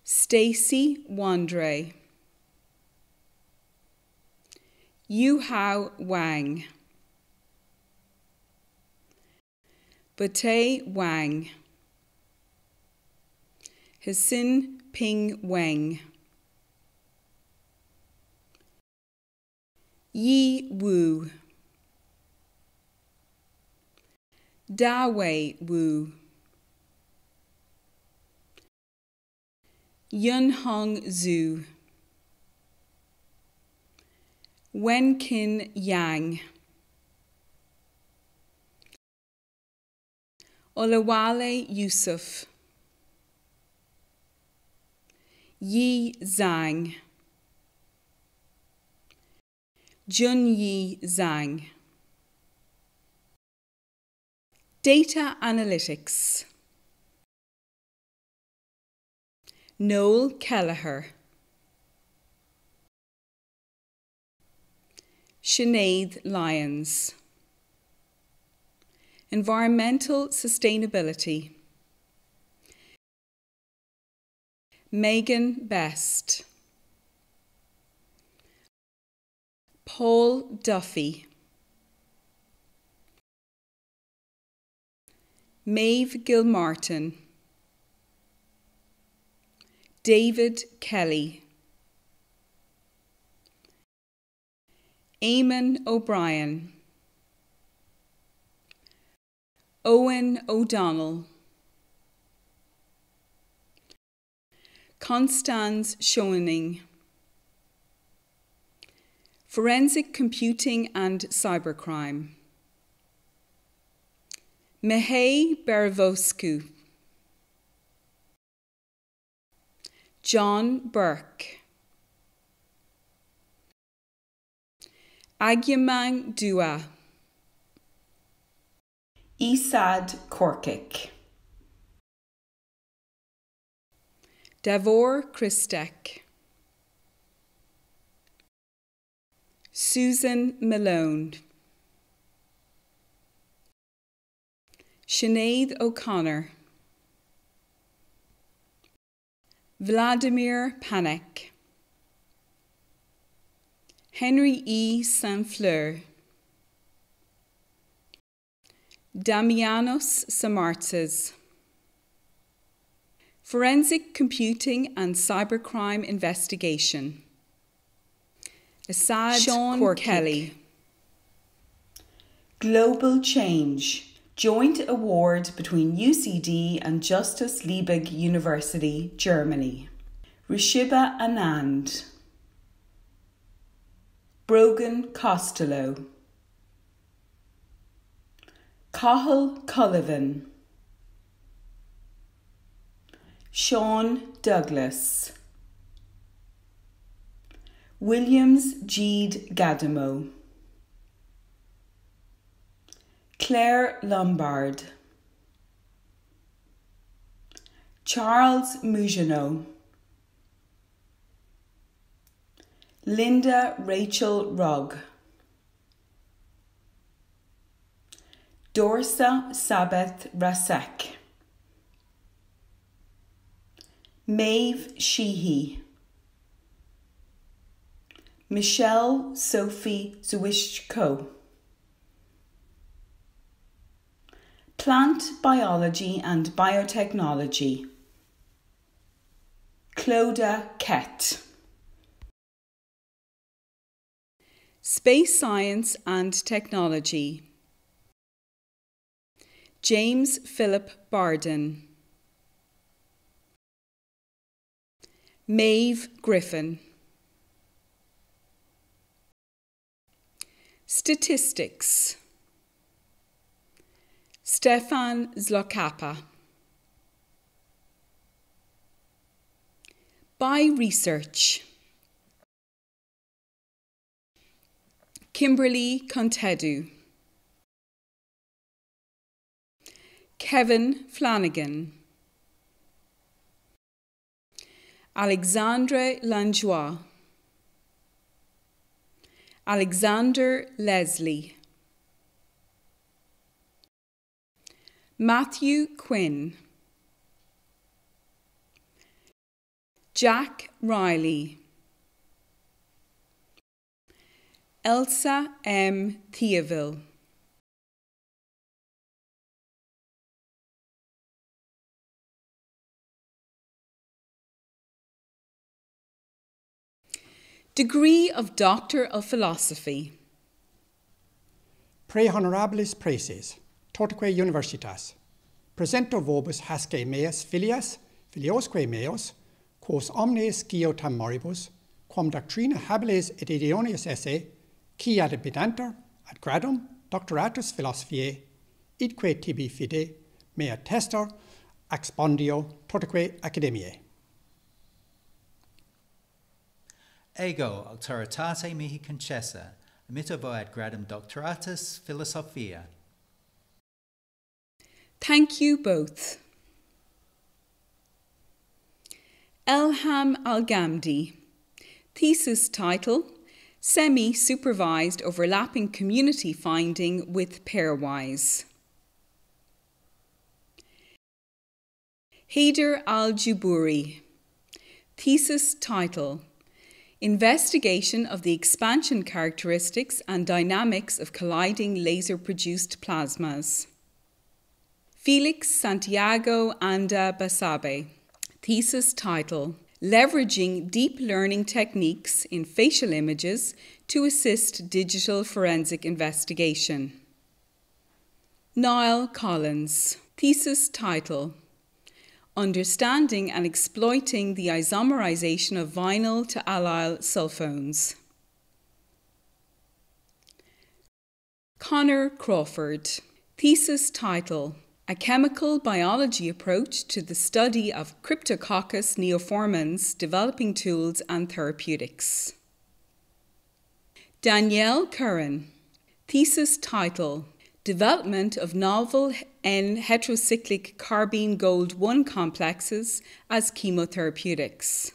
Stacey Wandre, Yuhao Wang, Batei Wang, Hisin Ping Weng, Yi Wu, Dawei Wu, Yun Hong Zhu, Wenkin Yang, Olawale Yusuf, Yi Zhang, Junyi Zhang. Data Analytics. Noel Kelleher, Sinead Lyons. Environmental Sustainability, Megan Best, Paul Duffy, Maeve Gilmartin, David Kelly, Eamon O'Brien, Owen O'Donnell, Constance Schoening, Forensic Computing and Cybercrime, Mihai Bervoscu, John Burke, Agyemang Dua, Isad Korkik, Davor Christek, Susan Malone, Sinead O'Connor, Vladimir Panek, Henry E. Saint-Fleur, Damianos Samartzes, Forensic Computing and Cybercrime Investigation, Asad Sean Korkik. Kelly, Global Change, joint award between UCD and Justus Liebig University, Germany, Rishiba Anand, Brogan Costello, Cathal Cullivan, Sean Douglas, Williams Jeed Gadamo, Claire Lombard, Charles Mougenot, Linda Rachel Rugg, Dorsa Sabeth Rasek, Maeve Sheehy, Michelle Sophie Zwischko, Plant Biology and Biotechnology, Clodagh Kett, Space Science and Technology, James Philip Barden, Maeve Griffin, Statistics, Stefan Zlokapa, By Research, Kimberly Contedu, Kevin Flanagan, Alexandre Langeois, Alexander Leslie, Matthew Quinn, Jack Riley, Elsa M. Theaville, Degree of Doctor of Philosophy. Pre honorabilis praeses, totaque universitas. Presento vobis hasce meas filias, filiosque meos, quos omnes scio tam moribus, quam doctrina habilis et idioneus esse, qui ad pedanter, ad gradum, doctoratus philosophiae, idque tibi fide, mea testor, expondio, totaque academiae. Ego auctoritate mihi concessa, amitavo ad gradum doctoratus philosophia. Thank you both. Elham Al-Ghamdi. Thesis title, Semi-Supervised Overlapping Community Finding with Pairwise. Haider Al-Jubouri. Thesis title, Investigation of the expansion characteristics and dynamics of colliding laser-produced plasmas. Felix Santiago Anda Basabe. Thesis title, Leveraging Deep Learning Techniques in Facial Images to Assist Digital Forensic Investigation. Niall Collins. Thesis title, Understanding and Exploiting the Isomerization of Vinyl to Allyl Sulfones. Conor Crawford. Thesis title, A Chemical Biology Approach to the Study of Cryptococcus neoformans, Developing Tools and Therapeutics. Danielle Curran. Thesis title, Development of Novel N-heterocyclic carbene gold-1 complexes as chemotherapeutics.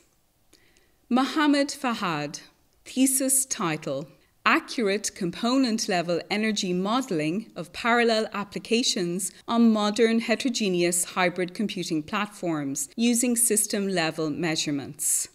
Mohammed Fahad. Thesis title, Accurate component-level energy modelling of parallel applications on modern heterogeneous hybrid computing platforms using system-level measurements.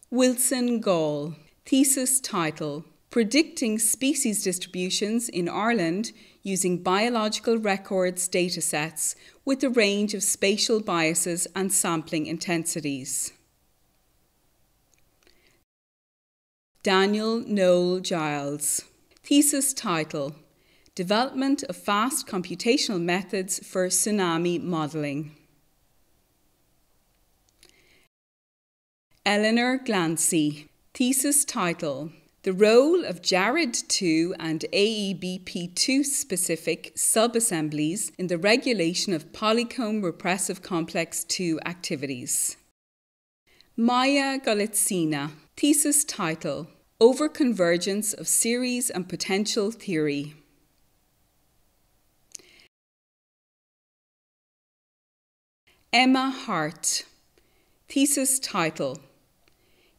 Wilson Gall. Thesis title, Predicting Species Distributions in Ireland using Biological Records Datasets with a range of spatial biases and sampling intensities. Daniel Noel Giles. Thesis title, Development of Fast Computational Methods for Tsunami Modelling. Eleanor Glancy. Thesis title, The Role of JARID2 and AEBP2 specific subassemblies in the regulation of polycomb repressive complex 2 activities. Maya Golitsina. Thesis title, Overconvergence of Series and Potential Theory. Emma Hart. Thesis title,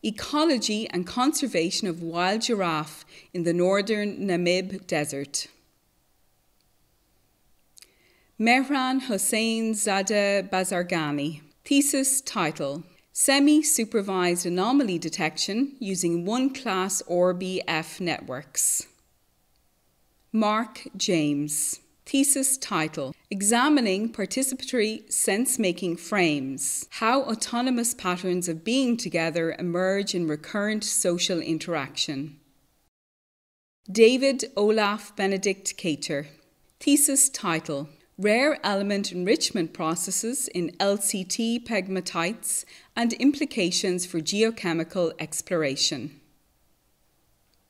Ecology and Conservation of Wild Giraffe in the Northern Namib Desert. Mehran Hossein Zadeh Bazargani. Thesis title, Semi-Supervised Anomaly Detection using One-Class ORB-F Networks. Mark James. Thesis title, Examining Participatory Sense-Making Frames, How Autonomous Patterns of Being Together Emerge in Recurrent Social Interaction. David Olaf Benedict Cater. Thesis title, Rare Element Enrichment Processes in LCT pegmatites and Implications for Geochemical Exploration.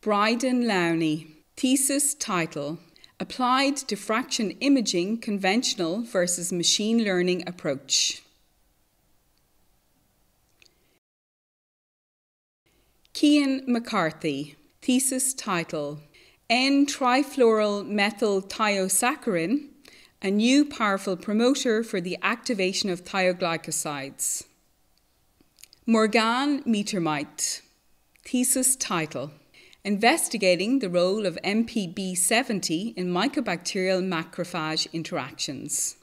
Bryden Lowney. Thesis title, Applied Diffraction Imaging Conventional versus Machine Learning Approach. Cian McCarthy. Thesis title, N-trifluorylmethylthiosaccharin, a new powerful promoter for the activation of thioglycosides. Morgan Metermite. Thesis title: Investigating the role of MPB70 in mycobacterial macrophage interactions.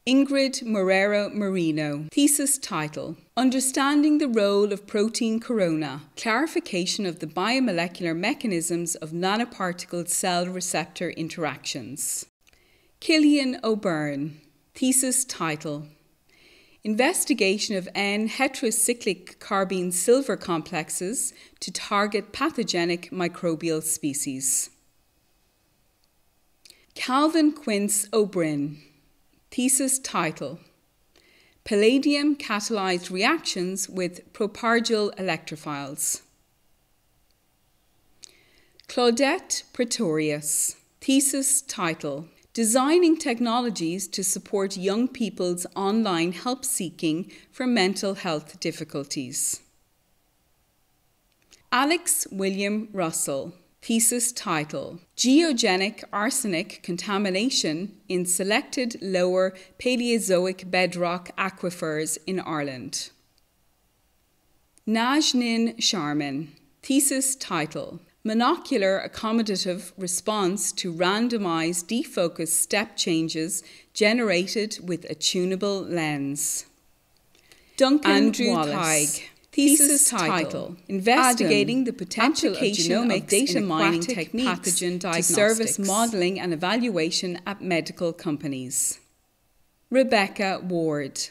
Ingrid Morero Marino. Thesis title: Understanding the role of protein corona, clarification of the biomolecular mechanisms of nanoparticle cell receptor interactions. Killian O'Byrne. Thesis title: Investigation of N-heterocyclic carbene silver complexes to target pathogenic microbial species. Calvin Quince O'Brien. Thesis title: Palladium catalyzed reactions with propargyl electrophiles. Claudette Pretorius. Thesis title: Designing technologies to support young people's online help seeking for mental health difficulties. Alex William Russell. Thesis title: Geogenic arsenic contamination in selected lower Paleozoic bedrock aquifers in Ireland. Najnin Sharman. Thesis title: Monocular accommodative response to randomized defocus step changes generated with a tunable lens. Duncan Andrew Wallace. Thesis title: Investigating the potential of genomics data mining techniques to service modelling and evaluation at medical companies. Rebecca Ward.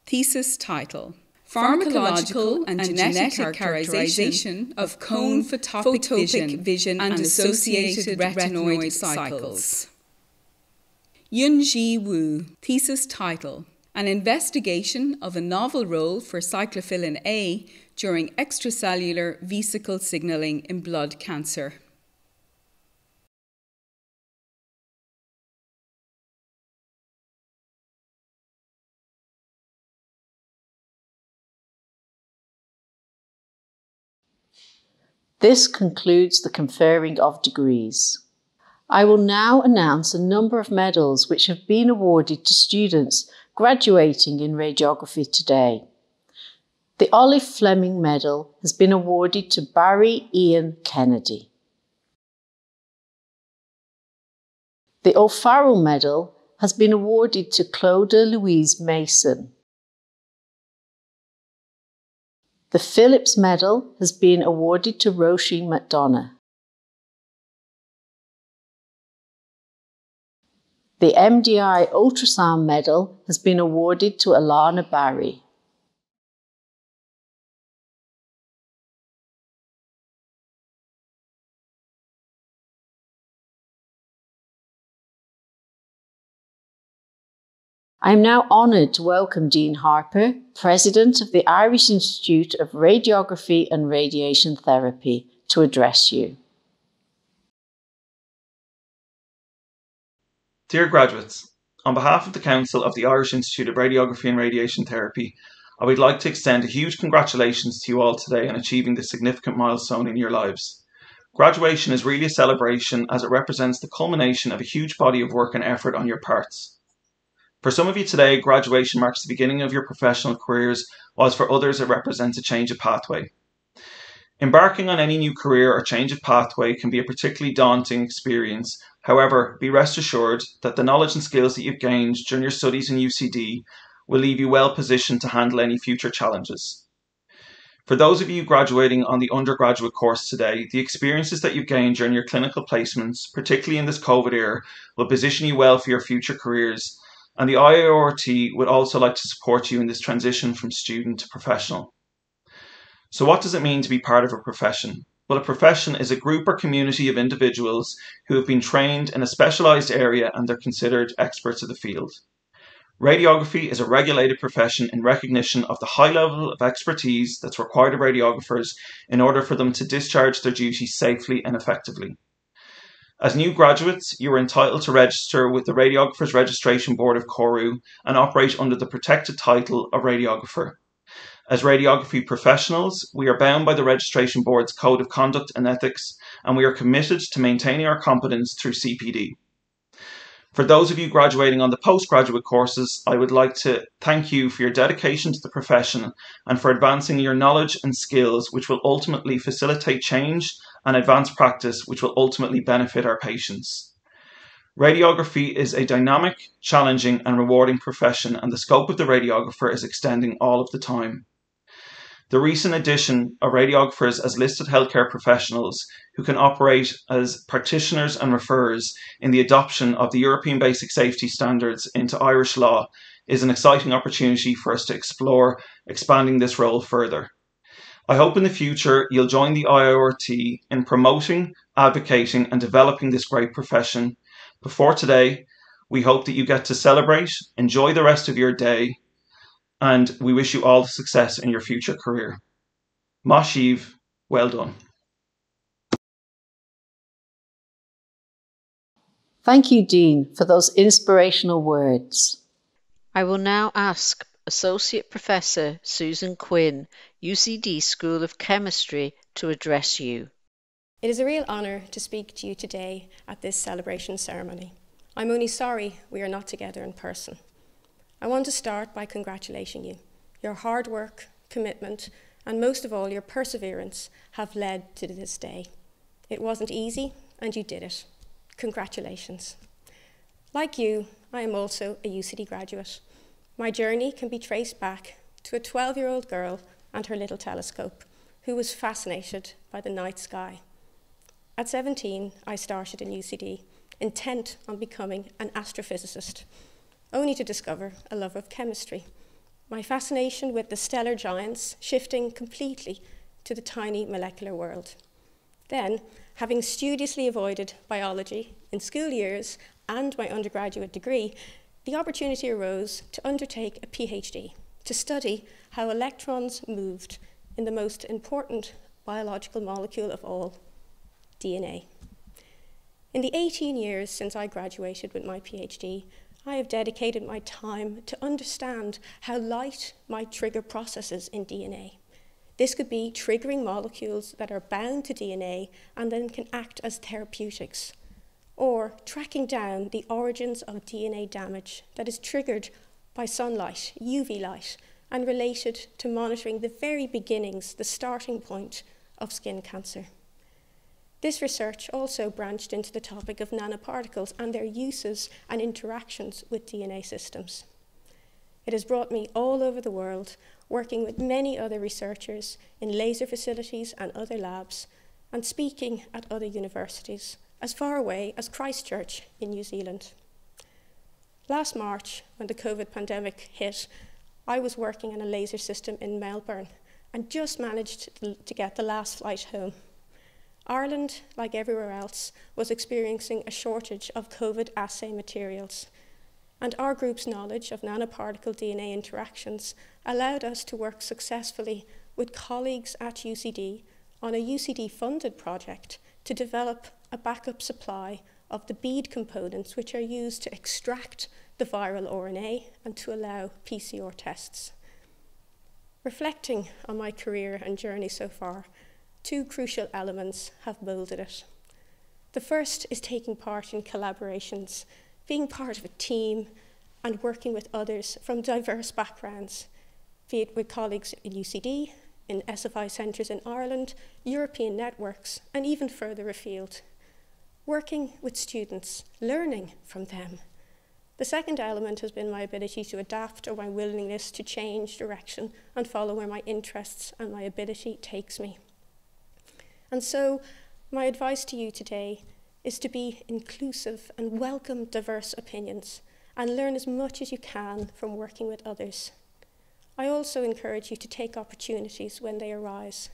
Thesis title: Pharmacological and genetic characterization of cone photopic vision and associated retinoid cycles. Yunji Wu. Thesis title: An investigation of a novel role for cyclophilin A during extracellular vesicle signaling in blood cancer. This concludes the conferring of degrees. I will now announce a number of medals which have been awarded to students graduating in radiography today. The Olive Fleming Medal has been awarded to Barry Ian Kennedy. The O'Farrell Medal has been awarded to Clodagh Louise Mason. The Phillips Medal has been awarded to Roisin McDonough. The MDI Ultrasound Medal has been awarded to Alana Barry. I am now honoured to welcome Dean Harper, President of the Irish Institute of Radiography and Radiation Therapy, to address you. Dear graduates, on behalf of the Council of the Irish Institute of Radiography and Radiation Therapy, I would like to extend a huge congratulations to you all today on achieving this significant milestone in your lives. Graduation is really a celebration as it represents the culmination of a huge body of work and effort on your parts. For some of you today, graduation marks the beginning of your professional careers, whilst for others it represents a change of pathway. Embarking on any new career or change of pathway can be a particularly daunting experience. However, be rest assured that the knowledge and skills that you've gained during your studies in UCD will leave you well positioned to handle any future challenges. For those of you graduating on the undergraduate course today, the experiences that you've gained during your clinical placements, particularly in this COVID era, will position you well for your future careers, and the IIRT would also like to support you in this transition from student to professional. So what does it mean to be part of a profession? Well, a profession is a group or community of individuals who have been trained in a specialised area and they're considered experts of the field. Radiography is a regulated profession in recognition of the high level of expertise that's required of radiographers in order for them to discharge their duties safely and effectively. As new graduates, you are entitled to register with the Radiographers Registration Board of Corru and operate under the protected title of radiographer. As radiography professionals, we are bound by the Registration Board's Code of Conduct and Ethics, and we are committed to maintaining our competence through CPD. For those of you graduating on the postgraduate courses, I would like to thank you for your dedication to the profession and for advancing your knowledge and skills, which will ultimately facilitate change and advance practice, which will ultimately benefit our patients. Radiography is a dynamic, challenging and rewarding profession, and the scope of the radiographer is extending all of the time. The recent addition of radiographers as listed healthcare professionals who can operate as practitioners and referrers in the adoption of the European Basic Safety Standards into Irish law is an exciting opportunity for us to explore expanding this role further. I hope in the future you'll join the IORT in promoting, advocating and developing this great profession. Before today, we hope that you get to celebrate, enjoy the rest of your day, and we wish you all the success in your future career. Mashiv, well done. Thank you, Dean, for those inspirational words. I will now ask Associate Professor Susan Quinn, UCD School of Chemistry, to address you. It is a real honour to speak to you today at this celebration ceremony. I'm only sorry we are not together in person. I want to start by congratulating you. Your hard work, commitment, and most of all your perseverance have led to this day. It wasn't easy, and you did it. Congratulations. Like you, I am also a UCD graduate. My journey can be traced back to a 12-year-old girl and her little telescope who was fascinated by the night sky. At 17, I started in UCD, intent on becoming an astrophysicist, only to discover a love of chemistry. My fascination with the stellar giants shifting completely to the tiny molecular world. Then, having studiously avoided biology in school years and my undergraduate degree, the opportunity arose to undertake a PhD, to study how electrons moved in the most important biological molecule of all, DNA. In the 18 years since I graduated with my PhD, I have dedicated my time to understand how light might trigger processes in DNA. This could be triggering molecules that are bound to DNA and then can act as therapeutics, or tracking down the origins of DNA damage that is triggered by sunlight, UV light, and related to monitoring the very beginnings, the starting point of skin cancer. This research also branched into the topic of nanoparticles and their uses and interactions with DNA systems. It has brought me all over the world, working with many other researchers in laser facilities and other labs, and speaking at other universities, as far away as Christchurch in New Zealand. Last March, when the COVID pandemic hit, I was working on a laser system in Melbourne and just managed to get the last flight home. Ireland, like everywhere else, was experiencing a shortage of COVID assay materials, and our group's knowledge of nanoparticle DNA interactions allowed us to work successfully with colleagues at UCD on a UCD-funded project to develop a backup supply of the bead components which are used to extract the viral RNA and to allow PCR tests. Reflecting on my career and journey so far, two crucial elements have moulded it. The first is taking part in collaborations, being part of a team and working with others from diverse backgrounds, be it with colleagues in UCD, in SFI centres in Ireland, European networks, and even further afield. Working with students, learning from them. The second element has been my ability to adapt or my willingness to change direction and follow where my interests and my ability takes me. And so, my advice to you today is to be inclusive and welcome diverse opinions and learn as much as you can from working with others. I also encourage you to take opportunities when they arise.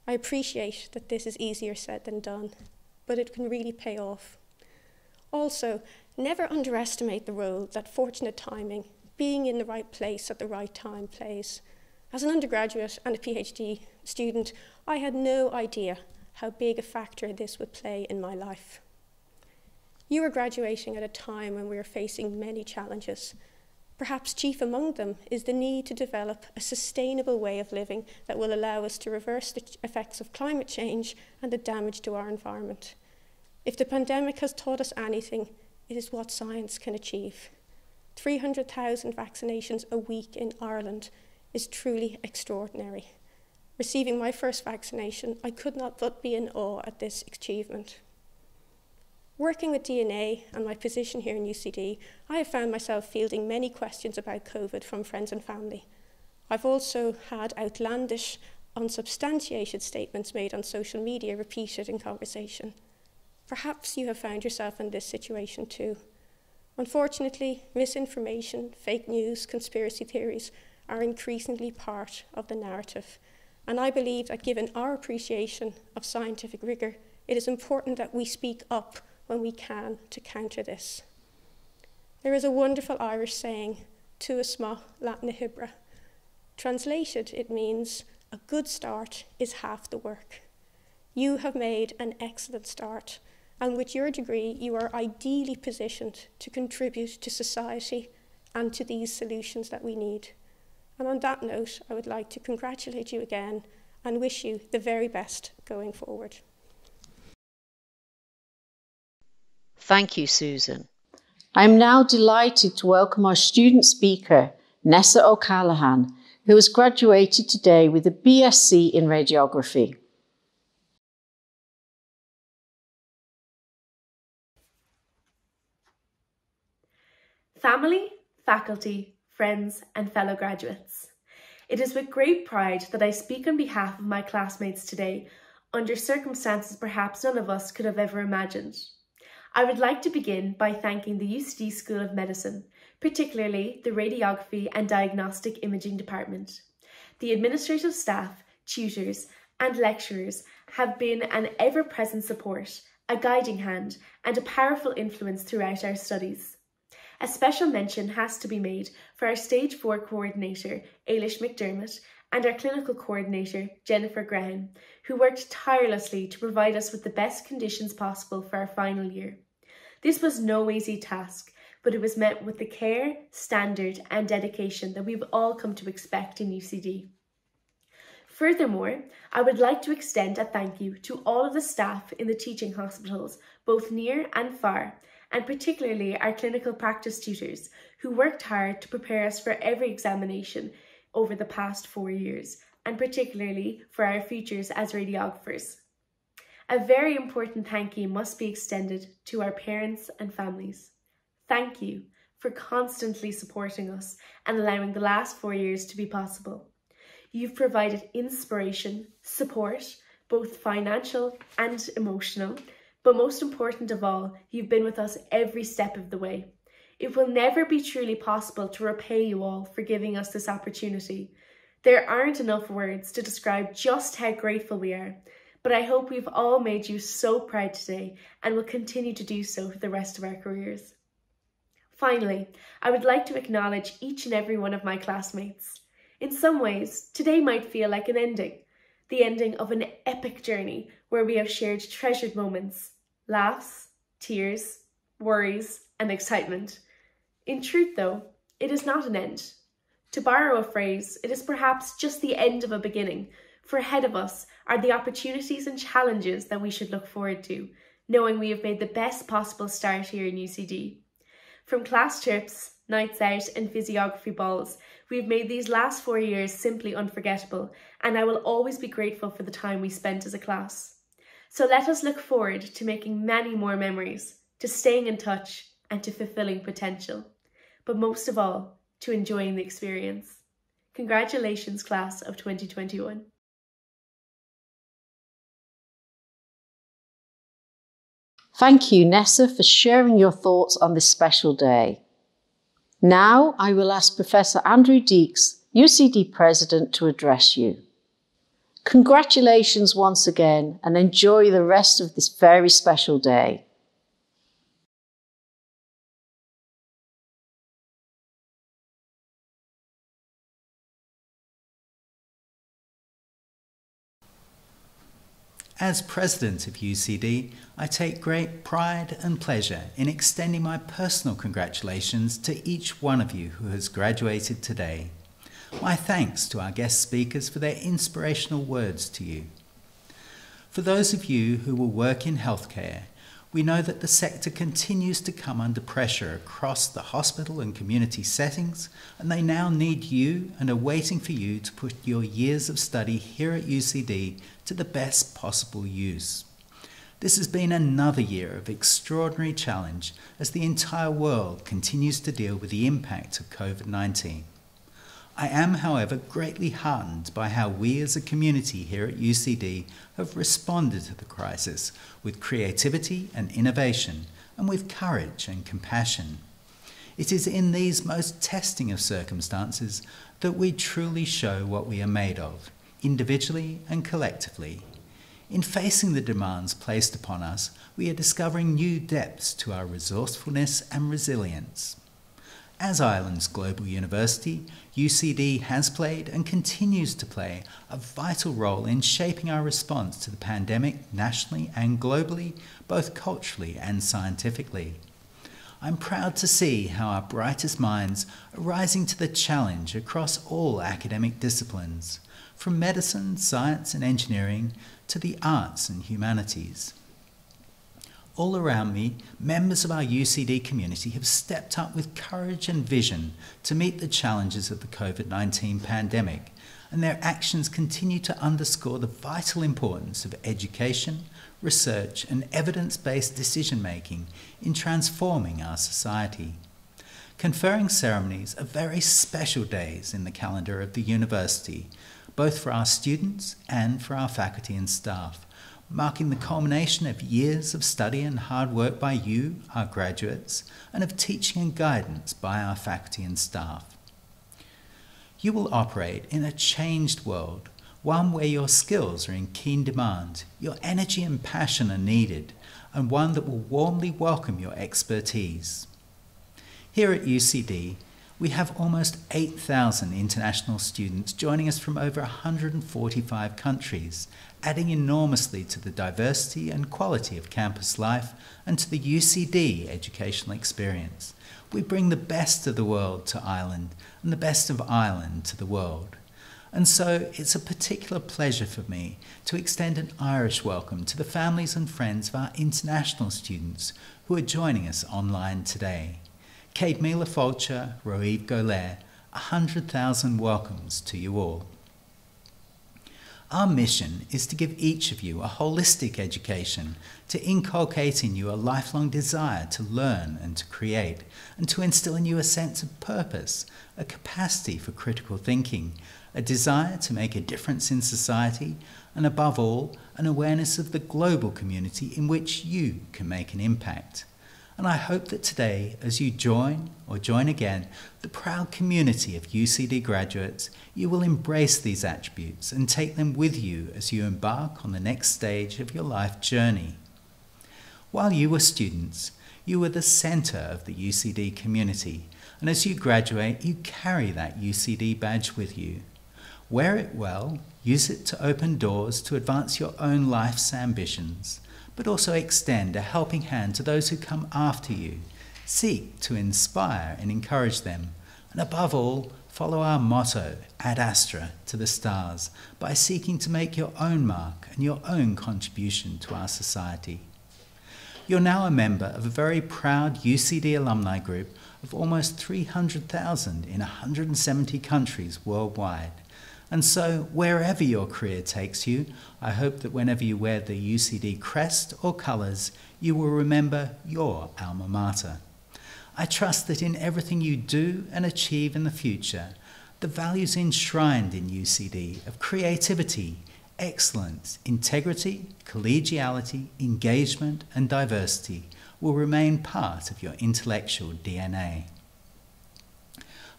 I appreciate that this is easier said than done, but it can really pay off. Also, never underestimate the role that fortunate timing, being in the right place at the right time, plays. As an undergraduate and a PhD student, I had no idea how big a factor this would play in my life. You are graduating at a time when we are facing many challenges. Perhaps chief among them is the need to develop a sustainable way of living that will allow us to reverse the effects of climate change and the damage to our environment. If the pandemic has taught us anything, is what science can achieve. 300,000 vaccinations a week in Ireland is truly extraordinary. Receiving my first vaccination, I could not but be in awe at this achievement. Working with DNA and my position here in UCD, I have found myself fielding many questions about COVID from friends and family. I've also had outlandish, unsubstantiated statements made on social media repeated in conversation. Perhaps you have found yourself in this situation too. Unfortunately, misinformation, fake news, conspiracy theories are increasingly part of the narrative. And I believe that given our appreciation of scientific rigour, it is important that we speak up when we can to counter this. There is a wonderful Irish saying, tuas ma latna hibra. Translated, it means, a good start is half the work. You have made an excellent start, and with your degree, you are ideally positioned to contribute to society and to these solutions that we need. And on that note, I would like to congratulate you again and wish you the very best going forward. Thank you, Susan. I'm now delighted to welcome our student speaker, Nessa O'Callaghan, who has graduated today with a BSc in Radiography. Family, faculty, friends, and fellow graduates. It is with great pride that I speak on behalf of my classmates today, under circumstances perhaps none of us could have ever imagined. I would like to begin by thanking the UCD School of Medicine, particularly the Radiography and Diagnostic Imaging Department. The administrative staff, tutors, and lecturers have been an ever-present support, a guiding hand, and a powerful influence throughout our studies. A special mention has to be made for our Stage 4 coordinator, Ailish McDermott, and our clinical coordinator, Jennifer Graham, who worked tirelessly to provide us with the best conditions possible for our final year. This was no easy task, but it was met with the care, standard, and dedication that we've all come to expect in UCD. Furthermore, I would like to extend a thank you to all of the staff in the teaching hospitals, both near and far, and particularly our clinical practice tutors, who worked hard to prepare us for every examination over the past 4 years, and particularly for our futures as radiographers. A very important thank you must be extended to our parents and families. Thank you for constantly supporting us and allowing the last 4 years to be possible. You've provided inspiration, support, both financial and emotional, but most important of all, you've been with us every step of the way. It will never be truly possible to repay you all for giving us this opportunity. There aren't enough words to describe just how grateful we are, but I hope we've all made you so proud today and will continue to do so for the rest of our careers. Finally, I would like to acknowledge each and every one of my classmates. In some ways, today might feel like an ending, the ending of an epic journey where we have shared treasured moments, laughs, tears, worries, and excitement. In truth, though, it is not an end. To borrow a phrase, it is perhaps just the end of a beginning, for ahead of us are the opportunities and challenges that we should look forward to, knowing we have made the best possible start here in UCD. From class trips, nights out, and physiography balls, we've made these last 4 years simply unforgettable, and I will always be grateful for the time we spent as a class. So let us look forward to making many more memories, to staying in touch, and to fulfilling potential. But most of all, to enjoying the experience. Congratulations, class of 2021. Thank you, Nessa, for sharing your thoughts on this special day. Now I will ask Professor Andrew Deeks, UCD President, to address you. Congratulations once again and enjoy the rest of this very special day. As President of UCD, I take great pride and pleasure in extending my personal congratulations to each one of you who has graduated today. My thanks to our guest speakers for their inspirational words to you. For those of you who will work in healthcare, We know that the sector continues to come under pressure across the hospital and community settings, and they now need you and are waiting for you to put your years of study here at UCD to the best possible use. This has been another year of extraordinary challenge as the entire world continues to deal with the impact of COVID-19. I am, however, greatly heartened by how we as a community here at UCD have responded to the crisis with creativity and innovation and with courage and compassion. It is in these most testing of circumstances that we truly show what we are made of, individually and collectively. In facing the demands placed upon us, we are discovering new depths to our resourcefulness and resilience. As Ireland's global university, UCD has played and continues to play a vital role in shaping our response to the pandemic nationally and globally, both culturally and scientifically. I'm proud to see how our brightest minds are rising to the challenge across all academic disciplines, from medicine, science and engineering to the arts and humanities. All around me, members of our UCD community have stepped up with courage and vision to meet the challenges of the COVID-19 pandemic, and their actions continue to underscore the vital importance of education, research and evidence-based decision-making in transforming our society. Conferring ceremonies are very special days in the calendar of the university, both for our students and for our faculty and staff, marking the culmination of years of study and hard work by you, our graduates, and of teaching and guidance by our faculty and staff. You will operate in a changed world, one where your skills are in keen demand, your energy and passion are needed, and one that will warmly welcome your expertise. Here at UCD, we have almost 8,000 international students joining us from over 145 countries, adding enormously to the diversity and quality of campus life and to the UCD educational experience. We bring the best of the world to Ireland and the best of Ireland to the world. And so it's a particular pleasure for me to extend an Irish welcome to the families and friends of our international students who are joining us online today. Kate Mila Fulcher, Roiv Golair, 100,000 welcomes to you all. Our mission is to give each of you a holistic education, to inculcate in you a lifelong desire to learn and to create, and to instill in you a sense of purpose, a capacity for critical thinking, a desire to make a difference in society, and above all, an awareness of the global community in which you can make an impact. And I hope that today, as you join or join again the proud community of UCD graduates, you will embrace these attributes and take them with you as you embark on the next stage of your life journey. While you were students, you were the centre of the UCD community, and as you graduate, you carry that UCD badge with you. Wear it well, use it to open doors to advance your own life's ambitions, but also extend a helping hand to those who come after you. Seek to inspire and encourage them, and above all, follow our motto, Ad Astra, to the stars, by seeking to make your own mark and your own contribution to our society. You're now a member of a very proud UCD alumni group of almost 300,000 in 170 countries worldwide. And so, wherever your career takes you, I hope that whenever you wear the UCD crest or colours, you will remember your alma mater. I trust that in everything you do and achieve in the future, the values enshrined in UCD of creativity, excellence, integrity, collegiality, engagement and diversity will remain part of your intellectual DNA.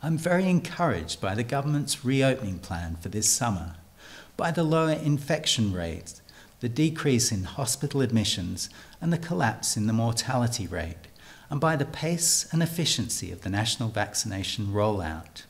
I'm very encouraged by the government's reopening plan for this summer, by the lower infection rates, the decrease in hospital admissions and the collapse in the mortality rate, and by the pace and efficiency of the national vaccination rollout.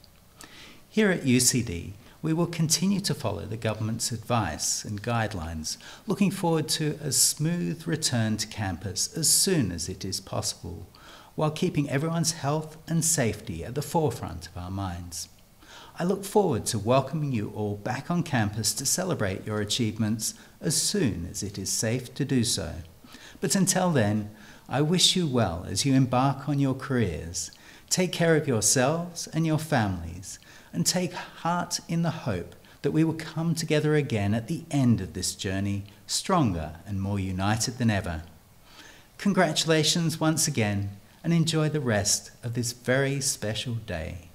Here at UCD, we will continue to follow the government's advice and guidelines, looking forward to a smooth return to campus as soon as it is possible, while keeping everyone's health and safety at the forefront of our minds. I look forward to welcoming you all back on campus to celebrate your achievements as soon as it is safe to do so. But until then, I wish you well as you embark on your careers. Take care of yourselves and your families, and take heart in the hope that we will come together again at the end of this journey, stronger and more united than ever. Congratulations once again, and enjoy the rest of this very special day.